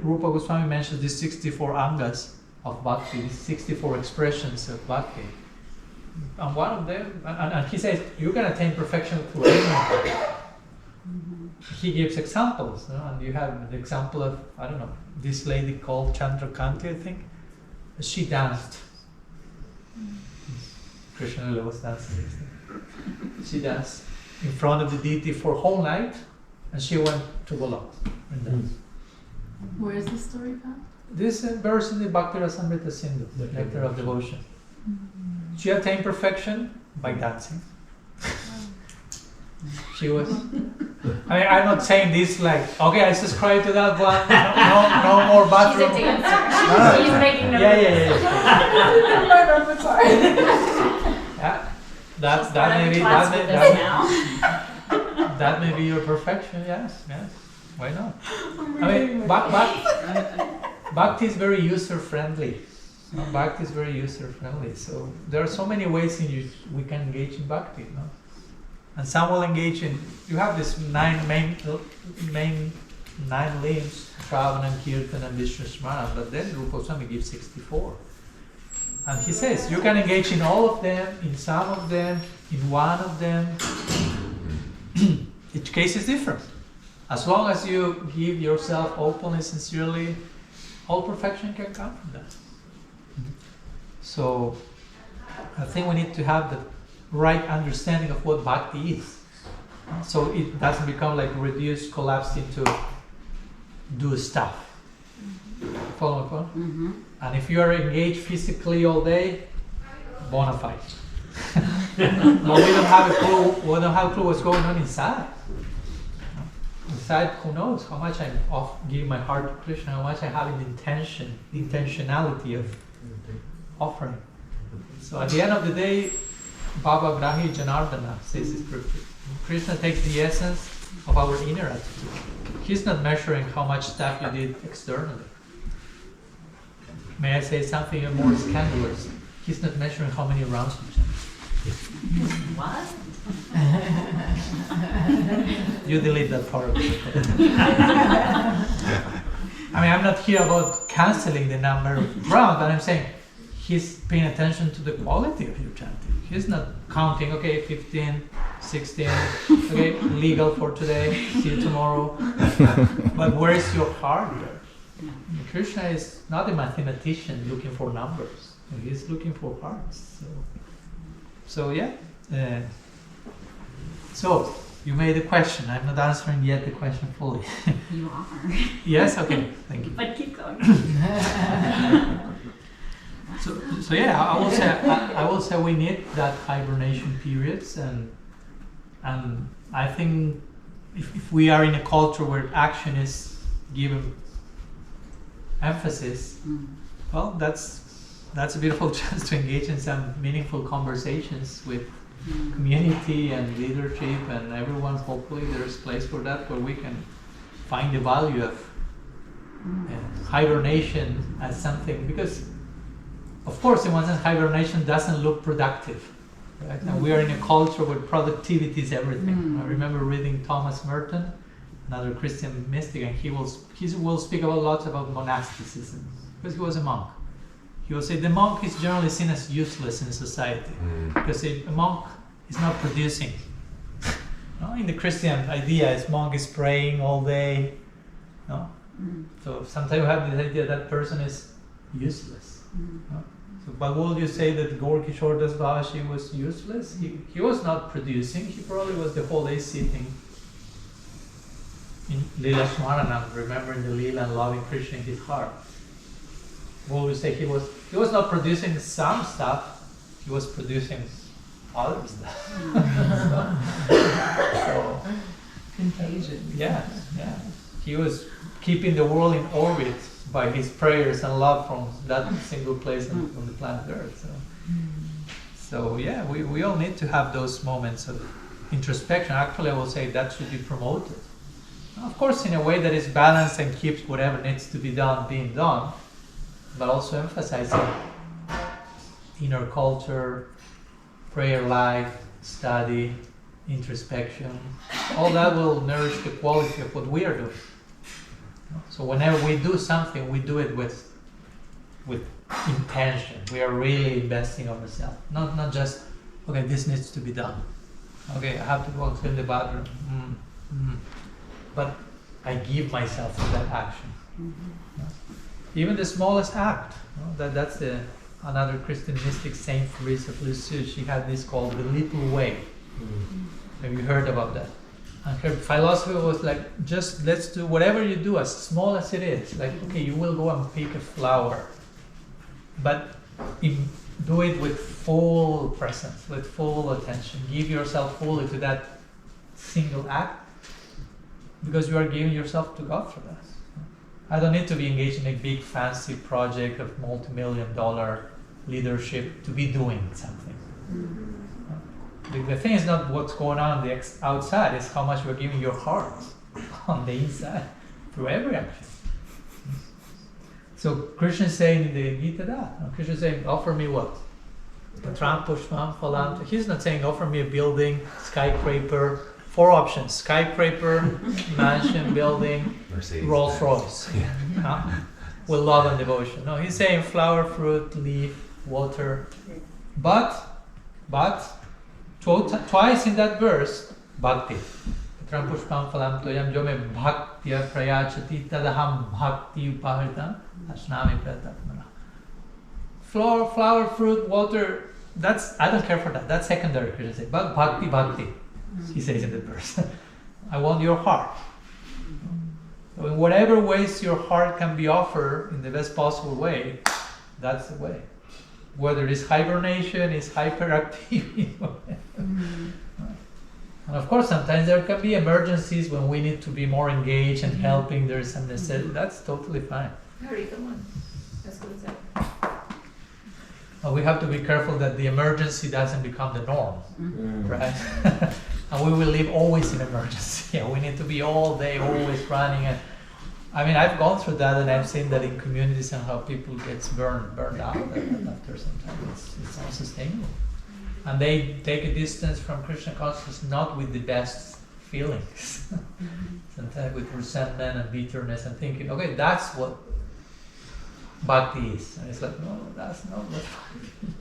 Rupa Goswami mentions these 64 angas of bhakti, these 64 expressions of bhakti. And one of them, and he says, you can attain perfection through anyone. He gives examples, and you have the example of, I don't know, this lady called Chandrakanti, I think. She danced. Krishna was dancing. She danced in front of the deity for a whole night, and she went to Golok and danced.
Where is this story from?
This verse in the Bhakti Rasamrita Sindhu, the nectar of devotion. She attained perfection by dancing. She was. I'm not saying this like, okay, I subscribe to that one. No more bathroom.
She's a dancer. She's making notes.
Yeah. That may be your perfection. Yes. Why not? I mean, bhakti is very user friendly. Bhakti is very user friendly. So there are so many ways in which we can engage in bhakti. And some will engage in, you have this nine limbs, Shravana, Kirtan and Vishnu Smara, but then Rupa Goswami gives 64. And he says, you can engage in all of them, in some of them, in one of them. Each case is different. As long as you give yourself openly, sincerely, all perfection can come from that. So, I think we need to have the right understanding of what bhakti is. So it doesn't become like reduced, collapsed into do stuff. Follow me?
Mm-hmm.
And if you are engaged physically all day, bona fide. But we don't have a clue what's going on inside. Inside, who knows how much I'm giving my heart to Krishna, how much I have in the intentionality of offering. So at the end of the day, Baba Grahi Janardana says this perfect. Krishna takes the essence of our inner attitude. He's not measuring how much stuff you did externally. May I say something more scandalous? He's not measuring how many rounds you jumped.
What?
You delete that part of it. I mean, I'm not here about cancelling the number of rounds, but I'm saying he's paying attention to the quality of your chanting. He's not counting, okay, 15, 16, okay, legal for today, see you tomorrow. But where is your heart there? Krishna is not a mathematician looking for numbers. He's looking for hearts. So yeah. So you made a question. I'm not answering yet the question fully.
You are.
Yes? Okay. Thank you.
But keep going.
So yeah, I will say we need that hibernation periods, and I think if we are in a culture where action is given emphasis, well, that's a beautiful chance to engage in some meaningful conversations with community and leadership and everyone. Hopefully there's a place for that where we can find the value of hibernation as something, because of course in one sense hibernation doesn't look productive, right? And we are in a culture where productivity is everything. I remember reading Thomas Merton, another Christian mystic, and he will speak about lots about monasticism, because he was a monk. He will say the monk is generally seen as useless in society, because a monk is not producing. No? In the Christian idea, a monk is praying all day. No? So sometimes we have this idea that person is useless. No? So, but will you say that Gaur Kishore Das Babaji was useless? He was not producing. He probably was the whole day sitting in Lila Smaranam, remembering the Lila and loving Krishna in his heart. Will we say he was not producing some stuff, he was producing other stuff. So,
Contagion.
yeah. He was keeping the world in orbit by his prayers and love from that single place on the planet Earth. So yeah, we all need to have those moments of introspection. Actually, I will say that should be promoted. Of course, in a way that is balanced and keeps whatever needs to be done being done, but also emphasizing inner culture, prayer life, study, introspection. All that will nourish the quality of what we are doing. So whenever we do something, we do it with intention. We are really investing on ourselves. Not just, okay, this needs to be done. Okay, I have to go and clean the bathroom. But I give myself to that action. Even the smallest act. That's another Christian mystic, Saint Teresa of Lisieux. She had this called the little way. Have you heard about that? And her philosophy was like, just let's do whatever you do, as small as it is. Like, okay, you will go and pick a flower, but do it with full presence, with full attention. Give yourself fully to that single act, because you are giving yourself to God for that. I don't need to be engaged in a big fancy project of multi-million-dollar leadership to be doing something. The thing is not what's going on the outside, it's how much you're giving your heart on the inside through every action. So Krishna is saying in the Gita that. Krishna is saying, offer me what? Patram Pushpam Phalam. He's not saying offer me a building, skyscraper, 4 options: skyscraper, mansion, building,
Mercedes
Rolls Royce. With love and devotion. No, he's saying flower, fruit, leaf, water. But twice in that verse, bhakti. Patram Pushpam Phalam Toyam Jome Bhaktya Prayachati Tadaham Bhakti Upahritam Ashnami Pratatmana. Flower, fruit, water, I don't care for that. That's secondary, Krishna says. But bhakti, he says in the verse. I want your heart. So in whatever ways your heart can be offered in the best possible way, that's the way. Whether it's hibernation, it's hyperactivity. And of course, sometimes there can be emergencies when we need to be more engaged and helping. There is some necessity. That's totally fine. But we have to be careful that the emergency doesn't become the norm, right? And we will live always in emergency. We need to be all day, always running. And I mean, I've gone through that, and I've seen that in communities and how people get burned out after some time. It's unsustainable. And they take a distance from Krishna consciousness not with the best feelings. Sometimes with resentment and bitterness and thinking, okay, that's what bhakti is. And it's like, no, that's not what bhakti is.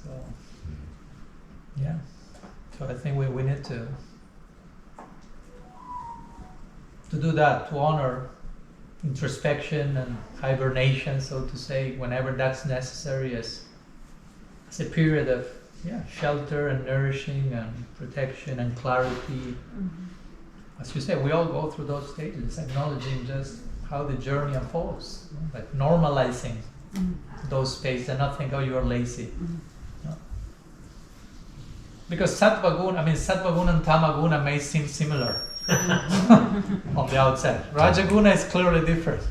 So, yeah. So I think we need to do that, to honor introspection and hibernation, so to say, whenever that's necessary, as a period of shelter and nourishing and protection and clarity. As you say, we all go through those stages, acknowledging just how the journey unfolds, like normalizing those spaces and not think, oh, you're lazy. Because sattva guna and tamaguna may seem similar on the outside. Rajaguna is clearly different.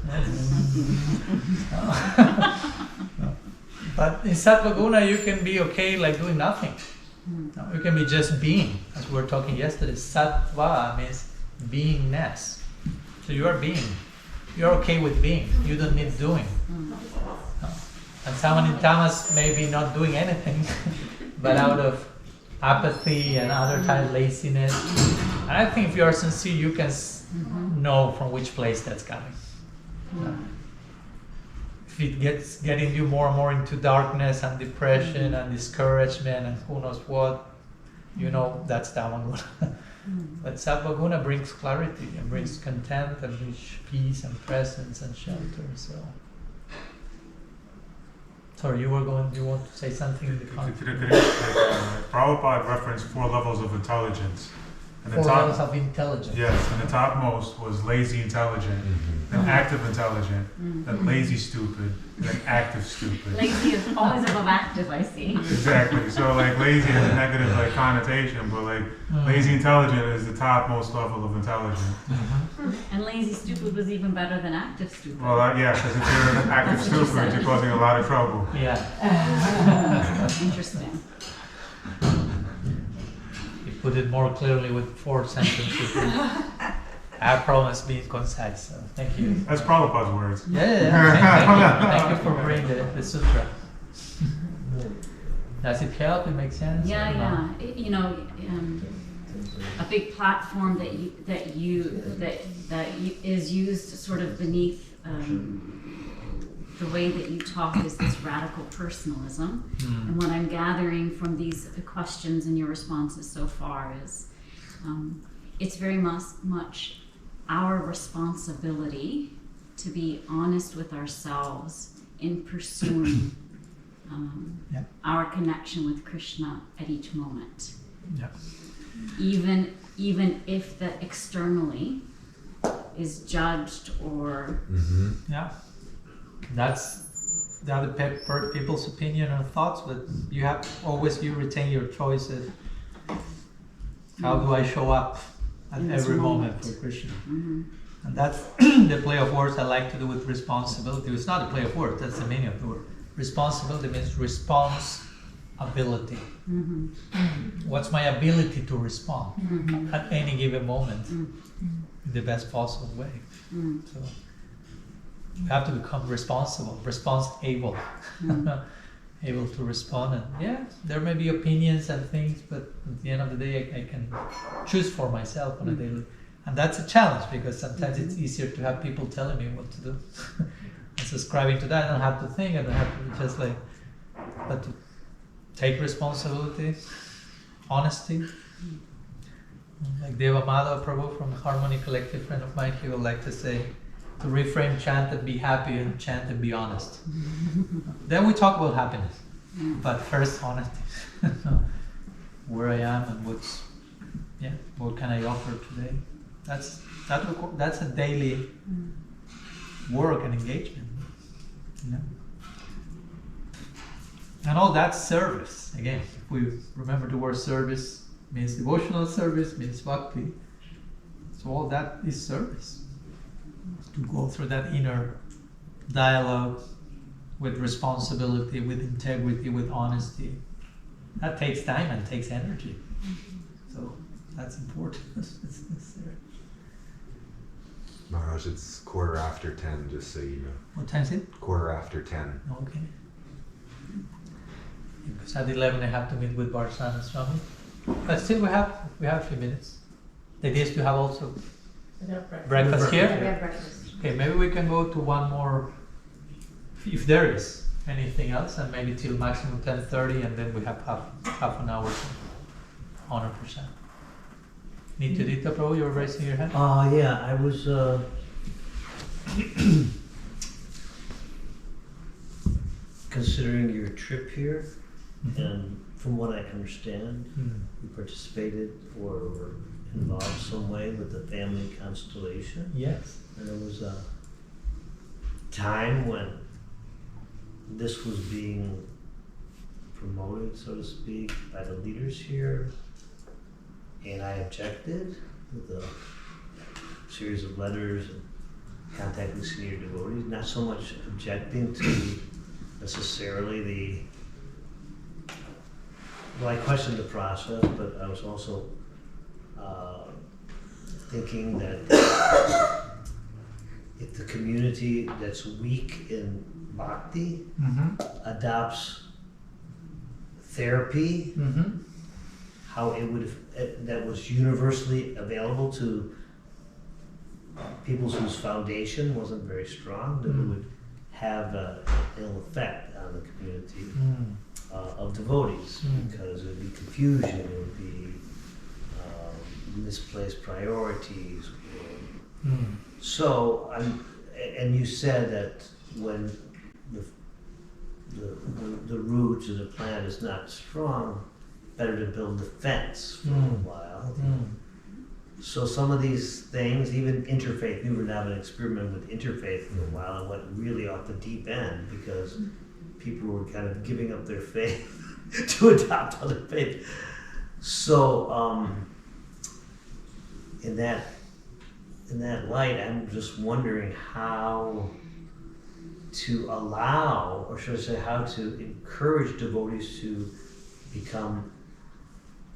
But in sattva guna you can be okay like doing nothing. You can be just being, as we were talking yesterday. Sattva means beingness. So you are being. You're okay with being. You don't need doing. And someone in tamas may be not doing anything, but out of apathy and other type of laziness. And I think if you are sincere, you can know from which place that's coming. If it gets getting you more and more into darkness and depression and discouragement and who knows what, you know that's tamaguna. But sattva guna brings clarity and brings content and brings peace and presence and shelter. So, sorry, you want to say something in the context?
Prabhupada referenced 4 levels of intelligence. And
4 levels of intelligence.
Yes, and the topmost was lazy intelligent, then active intelligent, then lazy stupid, then active stupid.
Lazy is always above active, I see.
Exactly. So like lazy has a negative connotation, but like lazy intelligent is the topmost level of intelligence.
And lazy stupid was even better than active stupid.
Well, yeah, because if you're an active stupid, you're causing a lot of trouble.
Yeah.
Interesting.
You put it more clearly with 4 sentences. I promise being concise. So thank you.
That's Prabhupada's words.
Thank you for bringing the sutra. Does it help? It makes sense?
Yeah,
or not?
yeah. You know, a big platform that is used sort of beneath the way that you talk is this radical personalism. And what I'm gathering from these questions and your responses so far is it's very much our responsibility to be honest with ourselves in pursuing our connection with Krishna at each moment.
Yeah.
Even if that externally is judged or
Yeah. That's the other people's opinion and thoughts, but you retain your choices. How do I show up at
In this
every moment
moment.
for Krishna?
Mhm.
And that's the play of words I like to do with responsibility. It's not a play of words, that's the meaning of the word. Responsibility means response-ability. What's my ability to respond at any given moment in the best possible way? So we have to become responsible, response-able, able to respond. And yeah, there may be opinions and things, but at the end of the day, I can choose for myself on a daily. And that's a challenge because sometimes it's easier to have people telling me what to do. And subscribing to that, I don't have to think, I don't have to just but to take responsibility, honesty. Like Deva Madhava Prabhu from Harmony Collective, friend of mine, he would like to say, to reframe chant and be happy and chant and be honest. Then we talk about happiness, but first honesty. Where I am and what can I offer today? That's a daily work and engagement. You know? And all that's service. Again, if we remember the word service means devotional service, means bhakti. So all that is service. To go through that inner dialogue with responsibility, with integrity, with honesty. That takes time and takes energy. So that's important. It's necessary.
Maharaj, it's 10:15, just so you know.
What time is it?
10:15.
Okay. Because at 11 I have to meet with Padmanabha Swami. But still we have a few minutes. The idea is to have also breakfast here.
Yeah, we have breakfast.
Okay, maybe we can go to one more, if there is anything else, and maybe till maximum 10:30, and then we have half an hour to honor Prasad. Nitya Prabhu, you're raising your hand?
Yeah, I was considering your trip here, and from what I understand, you participated or were involved some way with the family constellation.
Yes.
And there was a time when this was being promoted, so to speak, by the leaders here, and I objected with a series of letters and contacting senior devotees, not so much objecting to necessarily I questioned the process, but I was also thinking that if the community that's weak in bhakti adopts therapy, how it would that was universally available to people whose foundation wasn't very strong, that it would have an ill effect on the community of devotees, because it would be confusion, it would be misplaced priorities. So, and you said that when the root or the plant is not strong, better to build the fence for a while. So some of these things, even interfaith, we were now an experiment with interfaith for a while and went really off the deep end because people were kind of giving up their faith to adopt other faith. So in that light, I'm just wondering how to allow, or should I say, how to encourage devotees to become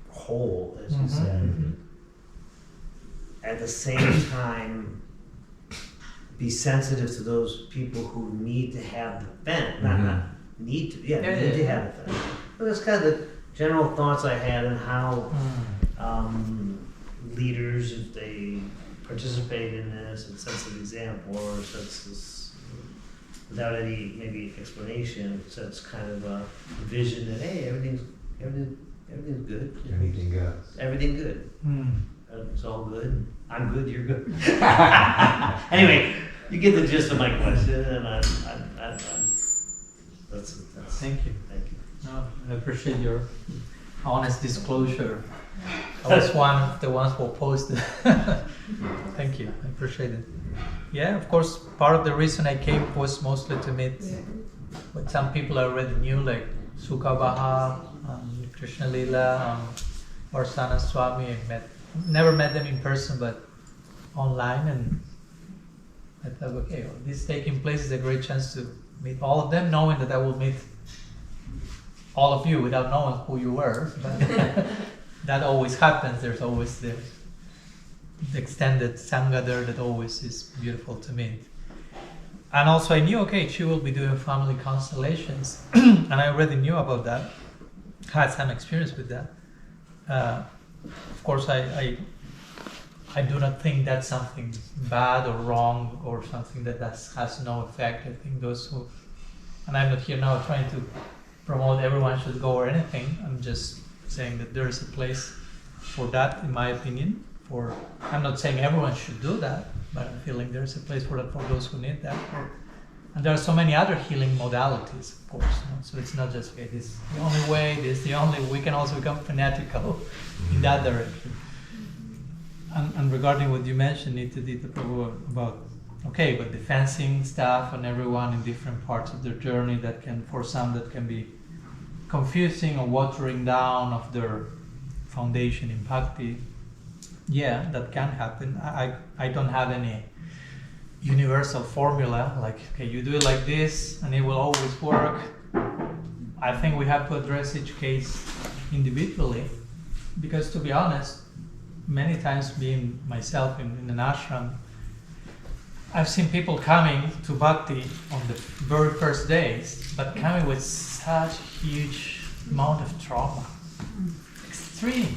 whole, as you said, at the same time be sensitive to those people who need to have the fence, not need to, need to have the fence. Well, that's kind of the general thoughts I had on how leaders, if they participate in this and sets an example or sets this, without any maybe explanation, sets kind of a vision that, hey, everything's good.
Anything goes.
Everything good. It's all good. I'm good. You're good. Anyway, you get the gist of my question, and that's
Thank you.
Thank you.
No, I appreciate your honest disclosure. I was one of the ones who opposed it. Thank you. I appreciate it. Yeah, of course, part of the reason I came was mostly to meet with some people I already knew, like Sukha Krishna Lila, Padmanabha Swami. Never met them in person, but online, and I thought, okay, well, this taking place is a great chance to meet all of them, knowing that I will meet all of you without knowing who you were. But that always happens. There's always the extended Sanga there that always is beautiful to meet. And also I knew, okay, she will be doing family constellations, and I already knew about that, had some experience with that. Of course, I do not think that's something bad or wrong or something that has no effect. I think those who, and I'm not here now trying to promote everyone should go or anything. I'm just saying that there is a place for that, in my opinion. I'm not saying everyone should do that, but I'm feeling there's a place for that for those who need that. And there are so many other healing modalities, of course. So it's not just, okay, this is the only way, this is the only, we can also become fanatical in that direction. And regarding what you mentioned, Nitya Prabhu, about, okay, but the fencing stuff and everyone in different parts of their journey, that can, for some, that can be confusing or watering down of their foundation in bhakti. Yeah, that can happen. I don't have any universal formula, like, okay, you do it like this and it will always work. I think we have to address each case individually, because to be honest, many times being myself in an ashram, I've seen people coming to bhakti on the very first days, but coming with such huge amount of trauma, extreme.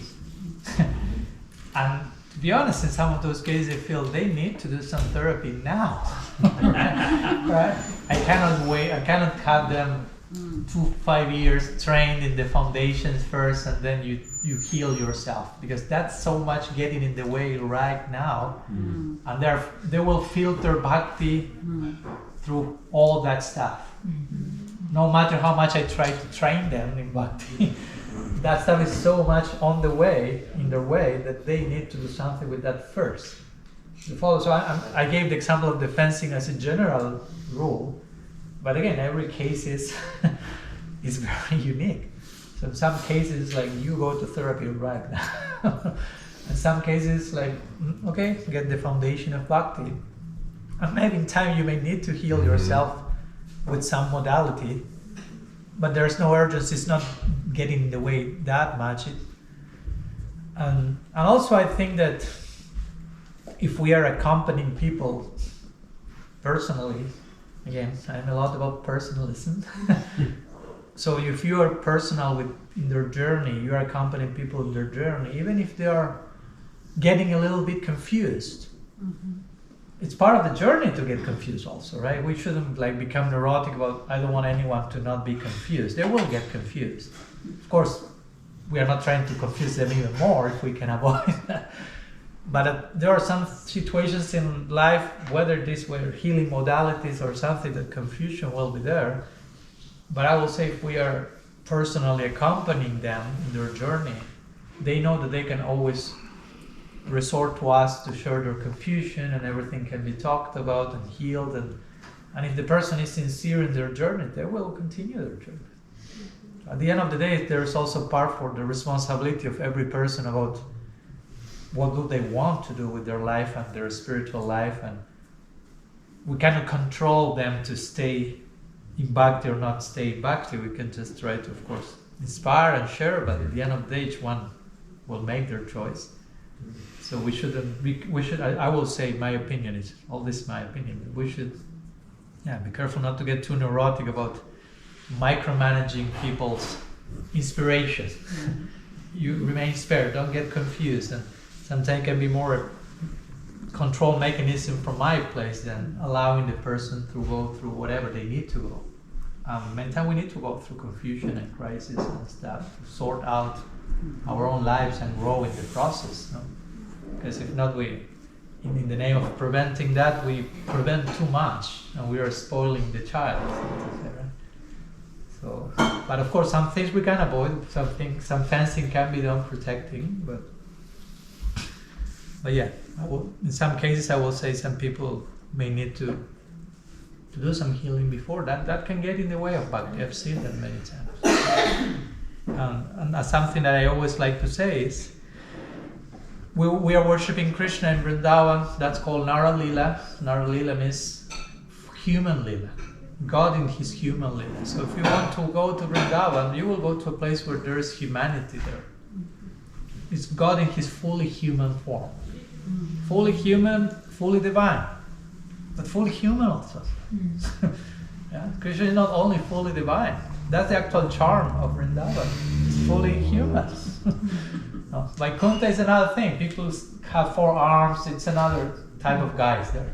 And to be honest, in some of those cases, I feel they need to do some therapy now. Right? I cannot wait. I cannot have them 5 years trained in the foundations first, and then you heal yourself, because that's so much getting in the way right now. And they will filter bhakti through all that stuff. No matter how much I try to train them in bhakti, that stuff is so much in their way, that they need to do something with that first. So I gave the example of the fencing as a general rule, but again, every case is very unique. So in some cases, like, you go to therapy right now. In some cases, like, okay, get the foundation of bhakti. And maybe in time you may need to heal yourself with some modality, but there's no urgency. It's not getting in the way that much. And also I think that if we are accompanying people personally, again, I'm a lot about personalism. So if you are personal in their journey, you are accompanying people in their journey, even if they are getting a little bit confused. It's part of the journey to get confused also, right? We shouldn't become neurotic about, I don't want anyone to not be confused. They will get confused. Of course, we are not trying to confuse them even more if we can avoid that. But there are some situations in life, whether these were healing modalities or something, that confusion will be there. But I will say, if we are personally accompanying them in their journey, they know that they can always resort to us to share their confusion, and everything can be talked about and healed. And if the person is sincere in their journey, they will continue their journey. At the end of the day, there's also part for the responsibility of every person about what do they want to do with their life and their spiritual life, and we cannot control them to stay in bhakti or not stay in bhakti. We can just try to, of course, inspire and share, but at the end of the day, each one will make their choice. So we should. I will say my opinion is all this is my opinion. We should, be careful not to get too neurotic about micromanaging people's inspiration. You remain spared. Don't get confused. And sometimes it can be more a control mechanism from my place than allowing the person to go through whatever they need to go. Many times we need to go through confusion and crisis and stuff to sort out our own lives and grow in the process. No? Because if not, in the name of preventing that, we prevent too much and we are spoiling the child. So, but of course, some things we can avoid. Some fencing can be done protecting, but yeah, in some cases, I will say some people may need to do some healing before that. That can get in the way of bhakti. I've seen that many times. And something that I always like to say is, we are worshipping Krishna in Vrindaban. That's called Nara Lila. Nara Lila means human Lila. God in his human Lila. So if you want to go to Vrindaban, you will go to a place where there is humanity there. It's God in his fully human form. Fully human, fully divine. But fully human also. Krishna is not only fully divine. That's the actual charm of Vrindaban. It's fully human. No, Vaikuntha is another thing. People have 4 arms. It's another type of guys there.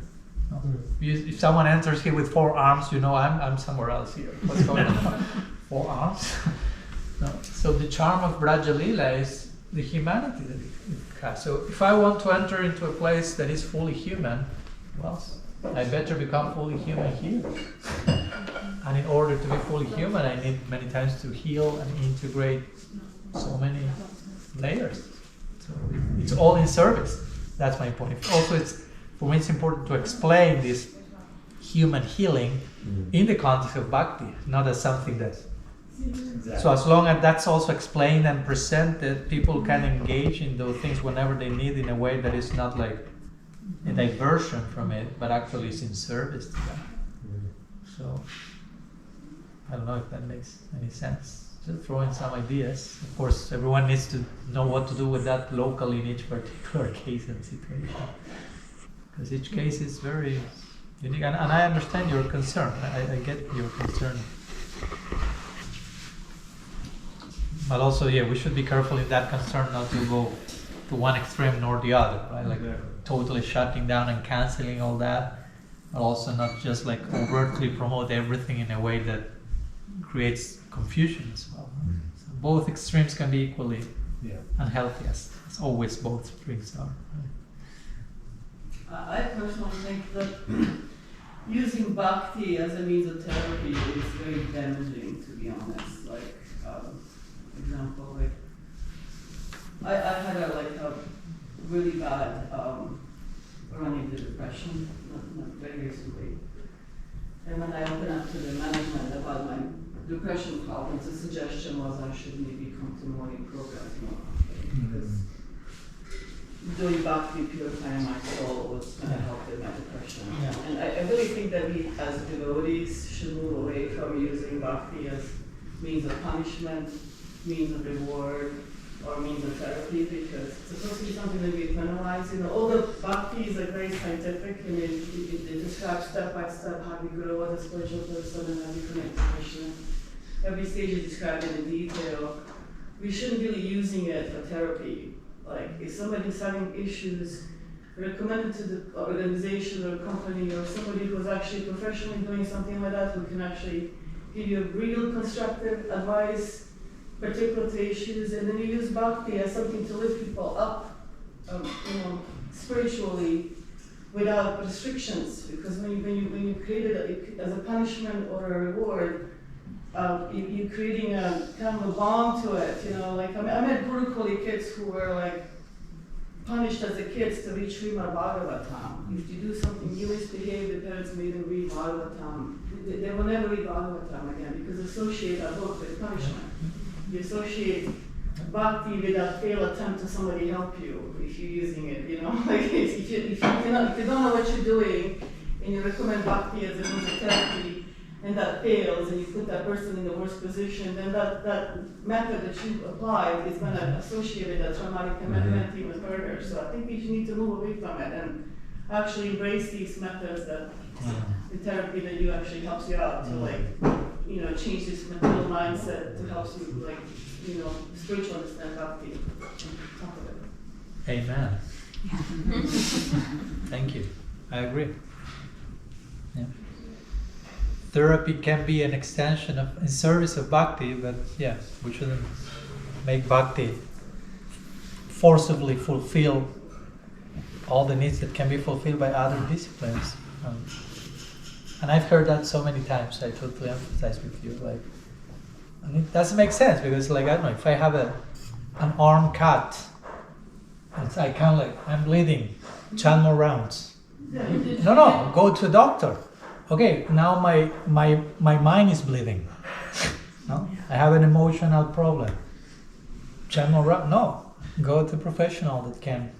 No? If someone enters here with 4 arms, you know I'm somewhere else here. What's going on? 4 arms. No. So the charm of Braja Lila is the humanity that it has. So if I want to enter into a place that is fully human, well, I better become fully human here. And in order to be fully human, I need many times to heal and integrate so many layers. So it's all in service. That's my point. Also, for me, it's important to explain this human healing in the context of bhakti, not as something that's... Exactly. So as long as that's also explained and presented, people can engage in those things whenever they need in a way that is not like a diversion from it, but actually is in service to them. So I don't know if that makes any sense. Just throw in some ideas. Of course, everyone needs to know what to do with that locally in each particular case and situation, because each case is very unique. And I understand your concern. I get your concern. But also, we should be careful in that concern not to go to one extreme nor the other, right? Like totally shutting down and canceling all that, but also not just like overtly promote everything in a way that creates confusion as well. So both extremes can be equally unhealthy, as always both extremes are. Right?
I personally think that using bhakti as a means of therapy is very damaging, to be honest. Like, example, like I had a really bad run into depression, not very recently. And when I opened up to the management about my depression problems, the suggestion was I should maybe come to morning programs more often, because doing bhakti, purifying my soul, was going to help with my depression.
Yeah.
And I really think that we as devotees should move away from using bhakti as means of punishment, means of reward, or means of therapy, because it's supposed to be something that we internalize. You know, all the bhakti is like very scientific. I mean, it describes step by step how we grow as a spiritual person and how we connect to Krishna. Every stage is described in detail. We shouldn't be using it for therapy. Like, if somebody's having issues, recommend it to the organization or company or somebody who's actually professionally doing something like that, who can actually give you real constructive advice particular to issues, and then you use bhakti as something to lift people up, spiritually, without restrictions. Because when you create it as a punishment or a reward, you're creating a kind of a bond to it. You know, like I met Gurukuli kids who were like punished as a kids to read Srimad Bhagavatam. If you do something, you misbehave, the parents made them read Bhagavatam. They will never read Bhagavatam again because associate that book with punishment. You associate bhakti with a failed attempt to somebody help you if you're using it, you know? Like if you don't know what you're doing and you recommend bhakti as a means of therapy, and that fails, and you put that person in the worst position, then that method that you applied is going to associate with a traumatic event, even further. So I think we need to move away from it and actually embrace these methods that the therapy that you actually helps you out to change this mental mindset to help you spiritual understand bhakti. Talk of it.
Amen. Thank you. I agree. Yeah. Therapy can be an extension in service of bhakti, but yeah, we shouldn't make bhakti forcibly fulfill all the needs that can be fulfilled by other disciplines. And I've heard that so many times. I totally empathize with you. And it doesn't make sense because, I don't know, if I have an arm cut, I'm bleeding, chant more rounds. No, go to a doctor. Okay, now my mind is bleeding. No, I have an emotional problem. Chant more rounds. No, go to a professional that can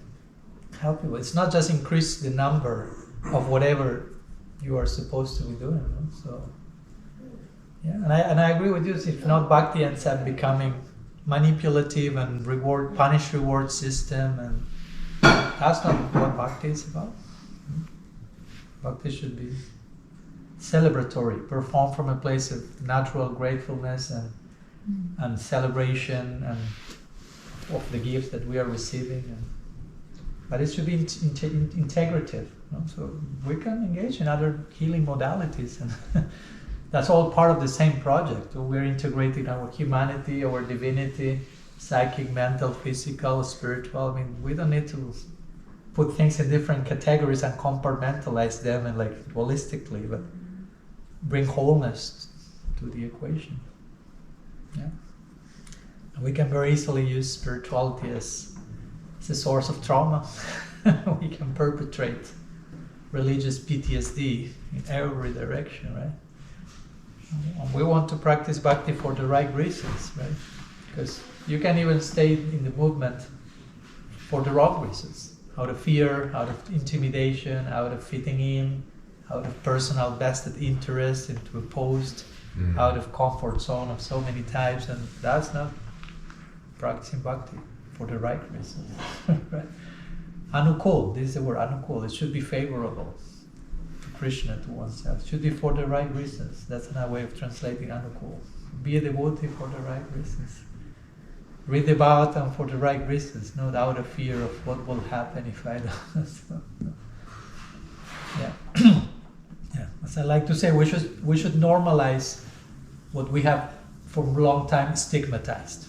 help you. It's not just increase the number of whatever you are supposed to be doing. No? So, yeah, and I agree with you. If not, bhakti ends up becoming manipulative and punish reward system, and that's not what bhakti is about. Bhakti should be celebratory, performed from a place of natural gratefulness and celebration and of the gifts that we are receiving. But it should be integrative. So we can engage in other healing modalities, and that's all part of the same project. We're integrating our humanity, our divinity, psychic, mental, physical, spiritual. We don't need to put things in different categories and compartmentalize them and holistically, but bring wholeness to the equation. Yeah. And we can very easily use spirituality as a source of trauma. We can perpetrate religious PTSD in every direction, right? And we want to practice bhakti for the right reasons, right? Because you can even stay in the movement for the wrong reasons. Out of fear, out of intimidation, out of fitting in, out of personal vested interest into a post, out of comfort zone of so many types, and that's not practicing bhakti for the right reasons. Right? Anukul, this is the word anukul. It should be favorable to Krishna, to oneself. It should be for the right reasons. That's another way of translating anukul. Be a devotee for the right reasons. Read the Bhagavatam for the right reasons, not out of fear of what will happen if I don't. So, yeah. Yeah. As I like to say, we should normalize what we have for a long time stigmatized.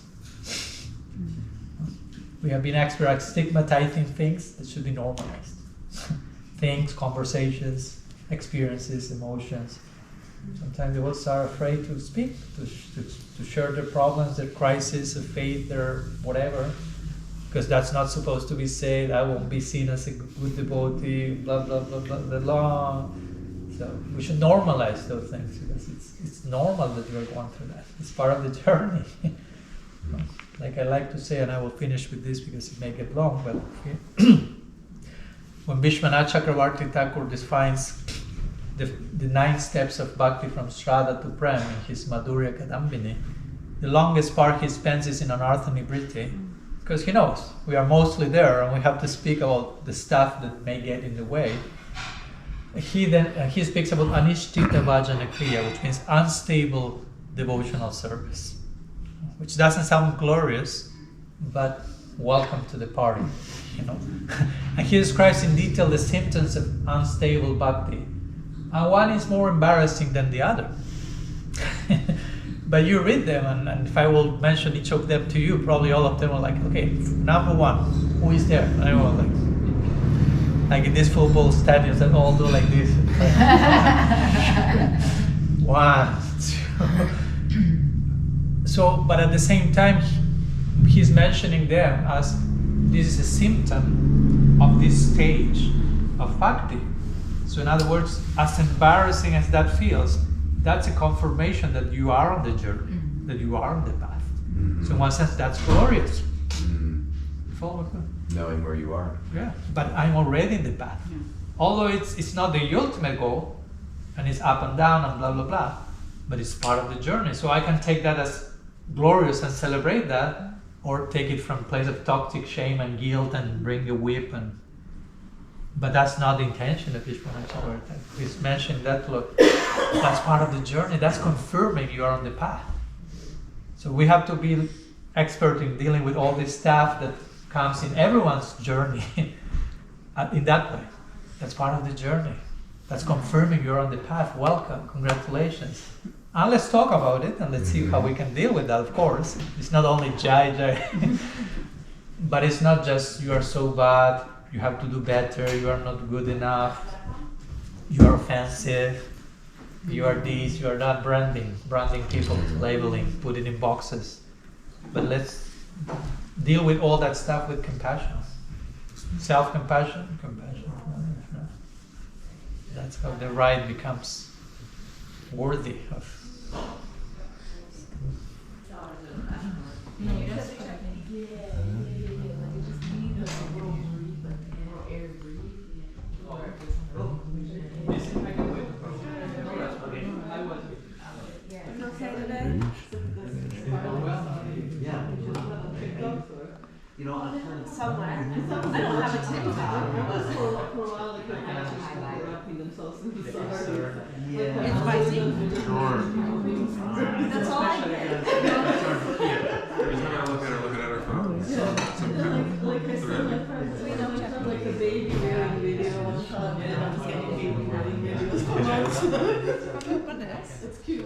We have been expert at stigmatizing things that should be normalized. Things, conversations, experiences, emotions. Sometimes the adults are afraid to speak, to share their problems, their crisis of faith, their whatever, because that's not supposed to be said. I won't be seen as a good devotee, blah, blah, blah, blah, blah, blah. So we should normalize those things because it's normal that you're going through that. It's part of the journey. Like I like to say, and I will finish with this because it may get long, but when Vishwanath Chakravarti Thakur defines the 9 steps of bhakti from Shraddha to Prem in his Madhurya Kadambini, the longest part he spends is in Anartha Nibriti, because he knows we are mostly there and we have to speak about the stuff that may get in the way. He speaks about Anishtita Vajana Kriya, which means unstable devotional service, which doesn't sound glorious, but welcome to the party, And he describes in detail the symptoms of unstable bhakti. And one is more embarrassing than the other. But you read them, and if I will mention each of them to you, probably all of them are like, okay, number 1, who is there? And I was like in these football stadiums that all do like this. 1, 2. So, but at the same time, he's mentioning them as this is a symptom of this stage of bhakti. So in other words, as embarrassing as that feels, that's a confirmation that you are on the journey, that you are on the path. So in one sense, that's glorious. Follow me?
Knowing where you are.
Yeah, but I'm already in the path. Although it's not the ultimate goal, and it's up and down and blah, blah, blah, but it's part of the journey. So I can take that as glorious and celebrate that, or take it from a place of toxic shame and guilt and bring a whip. But that's not the intention of Padmanabha. He's mentioning that, look, that's part of the journey. That's confirming you are on the path. So we have to be expert in dealing with all this stuff that comes in everyone's journey in that way. That's part of the journey. That's confirming you're on the path. Welcome, congratulations. And let's talk about it and let's see how we can deal with that, of course. It's not only jai jai, but it's not just you are so bad, you have to do better, you are not good enough, you are offensive, you are this, you are that, branding people, labeling, putting in boxes. But let's deal with all that stuff with compassion. Self-compassion, compassion for others. That's how the ride becomes worthy of.
You know, I'm kind of
Somewhere. I don't have a TikTok. For a while, they couldn't actually wrapping themselves in the sun.
yeah.
It's spicy.
That's all I get.
Every time I look at her phone.
Like I said, my friends, we don't have like the baby wearing video and stuff, and I'm just getting people wearing videos. It's cute.